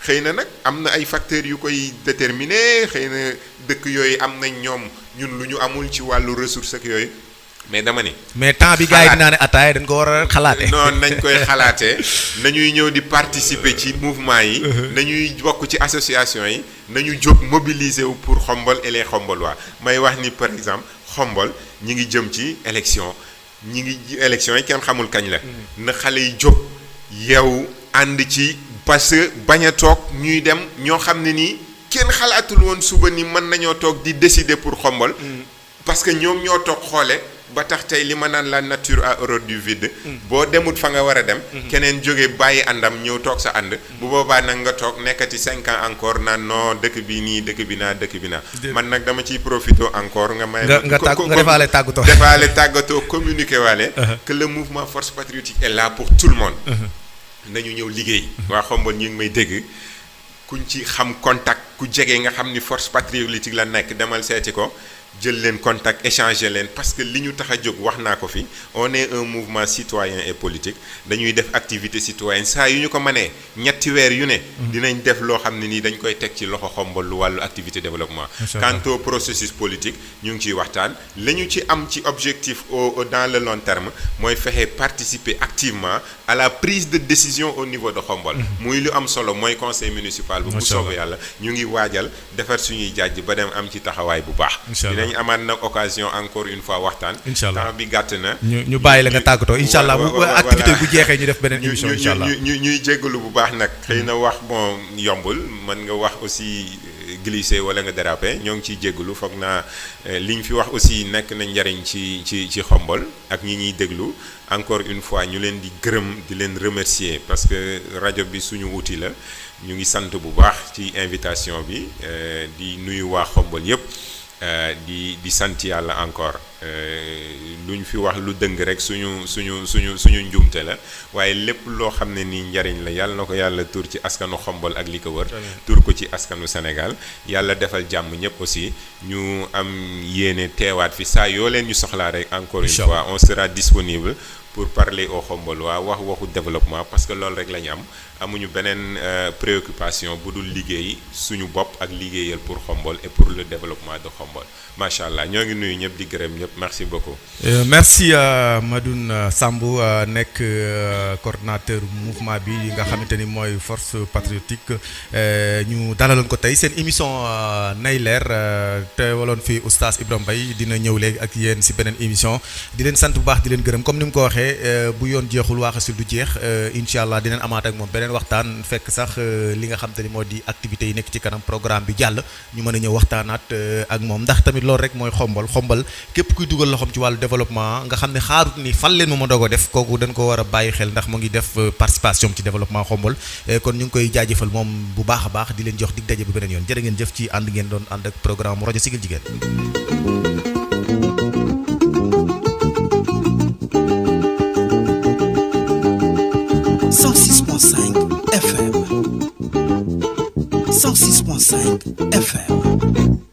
xëy na nag am na ay facteurs yu koy déterminer xëy na dëkk yooyu am nañ ñoom ñun lu ñu amul ci wàllu ressource ak yooyu mais dama ni mais temps bi gars yi dinaa ne ataaya dañ ko war a xalaatee non nañ koy xalaatee nañuy ñëw di participer ci mouvement yi nañuy bokk ci association yi nañu jóg mobiliser wu pour xombol et les xombolois may wax ni par exemple xombol ñi ngi jëm ci élection yi kenn xamul kañ la na xale yi jóg yow ànd ci parce que bañ a toog ñuy dem ñoo xam ne nii kenn xalaatul woon suba ni mën nañoo toog di décider pour xombol parce que ñoom ñoo toog xoole ba tax tey li ma naan la nature a horreur du vide boo demut fa nga war a dem keneen jóge bàyyi àndam ñëw toog sa ànd bu boobaa nag nga toog nekkati 5 ans encore naan non dëkk bi nii dëkk bi naa man nag dama ciy profité encore nga may nga defaale tàggatoo communiqué waale que le mouvement force patriotique est là pour tout le monde nañu ñëw liggéey waa xombal ñu ngi may dégg kuñ ci xam contact ku jege nga xam ni force patriotique la nekk demal seeti ko jël leen contact échanger leen parce que li ñu tax a jóg wax naa ko fi on est un mouvement citoyen et politique dañuy def activité citoyenne saa yu ñu ko mënee ñetti weer yu ne dinañ def loo xam ne nii dañ koy teg ci loxo xombal lu wàllu activité développement quant au processus politique ñu ngi ciy waxtaan la ñu ci am ci objectif dans le long terme mooy fexe participer activement à la prise de décision au niveau de xombal muy lu am solo mooy conseil municipal bu soobee yàlla ñu ngi waajal defar suñuy jaaj ba dem am ci taxawaay bu baax dinañ amaat nag occasion encore une fois waxtaan. incha allah temps bi gàtt na. ñu bàyyi la nga tàggatoo incha allah bu activité bu jeexee ñu def beneen émission incha allah ñuy jéggalu bu baax nag. xëy na wax bon yombul mën nga wax aussi glissé wala nga dérapé ñoo ngi ciy jéggalu foog naa li ñu fi wax aussi nekk na njariñ ci Xombol ak ñi ñuy déglu encore une fois ñu leen di gërëm di leen remercier parce que rajo bi suñu outil la ñu ngi sant bu baax ci invitation bi di nuyu waa Xombol yépp di sant yàlla encore lu ñu fi wax lu dëng rek suñu njuumte la waaye lépp loo xam ne ni njariñ la yàlla na ko yàlla tur ci askanu Xombol ak li ko wër tur ko ci askanu Sénégal yàlla defal jàmm ñëpp aussi ñu am yéene teewaat fi saa yoo leen ñu soxlaa rek encore une fois on sera disponible pour parler au Xombol waa waxu développement parce que loolu rek la ñu am amuñu beneen préoccupation bu dul liggéey suñu bopp ak liggéeyal pour Xombol et pour le développement de Xombol macha allah ñoo ngi nuyu ñëpp di gërëm ñëpp merci beaucoup. merci Madoune Sambou nekk coordonnateur mouvement bi nga xamante ni mooy force patriotique ñu dalaloon ko tey seen émission nay leer te waloon fi oustaz Ibrahima Mbaye dina ñëw léegi ak yéen si beneen émission di leen sant bu baax di leen gërëm comme ni mu ko waxee bu yoon jeexul waaxasul du jeex incha allah dinañ amaat ak moom beneen waxtaan fekk sax li nga xamante ni moo di activités yi nekk ci kanam programme bi jàll ñu mën a ñëw waxtaanaat ak moom ndax tamit loolu rek mooy Xombol képp kuy dugal loxoom ci wàllu développement nga xam ne xaarut ni fal leen ma doog a def kooku dañ ko war a bàyyi xel ndax mu ngi def participation ci développement Xombol kon ñu ngi koy jaajëfal moom bu baax a baax di leen jox dig daje bu beneen yoon jërë ngeen jëf ci ànd ngeen doon ànd ak programme rajo Siggil Jigéen. FM 106.5 FM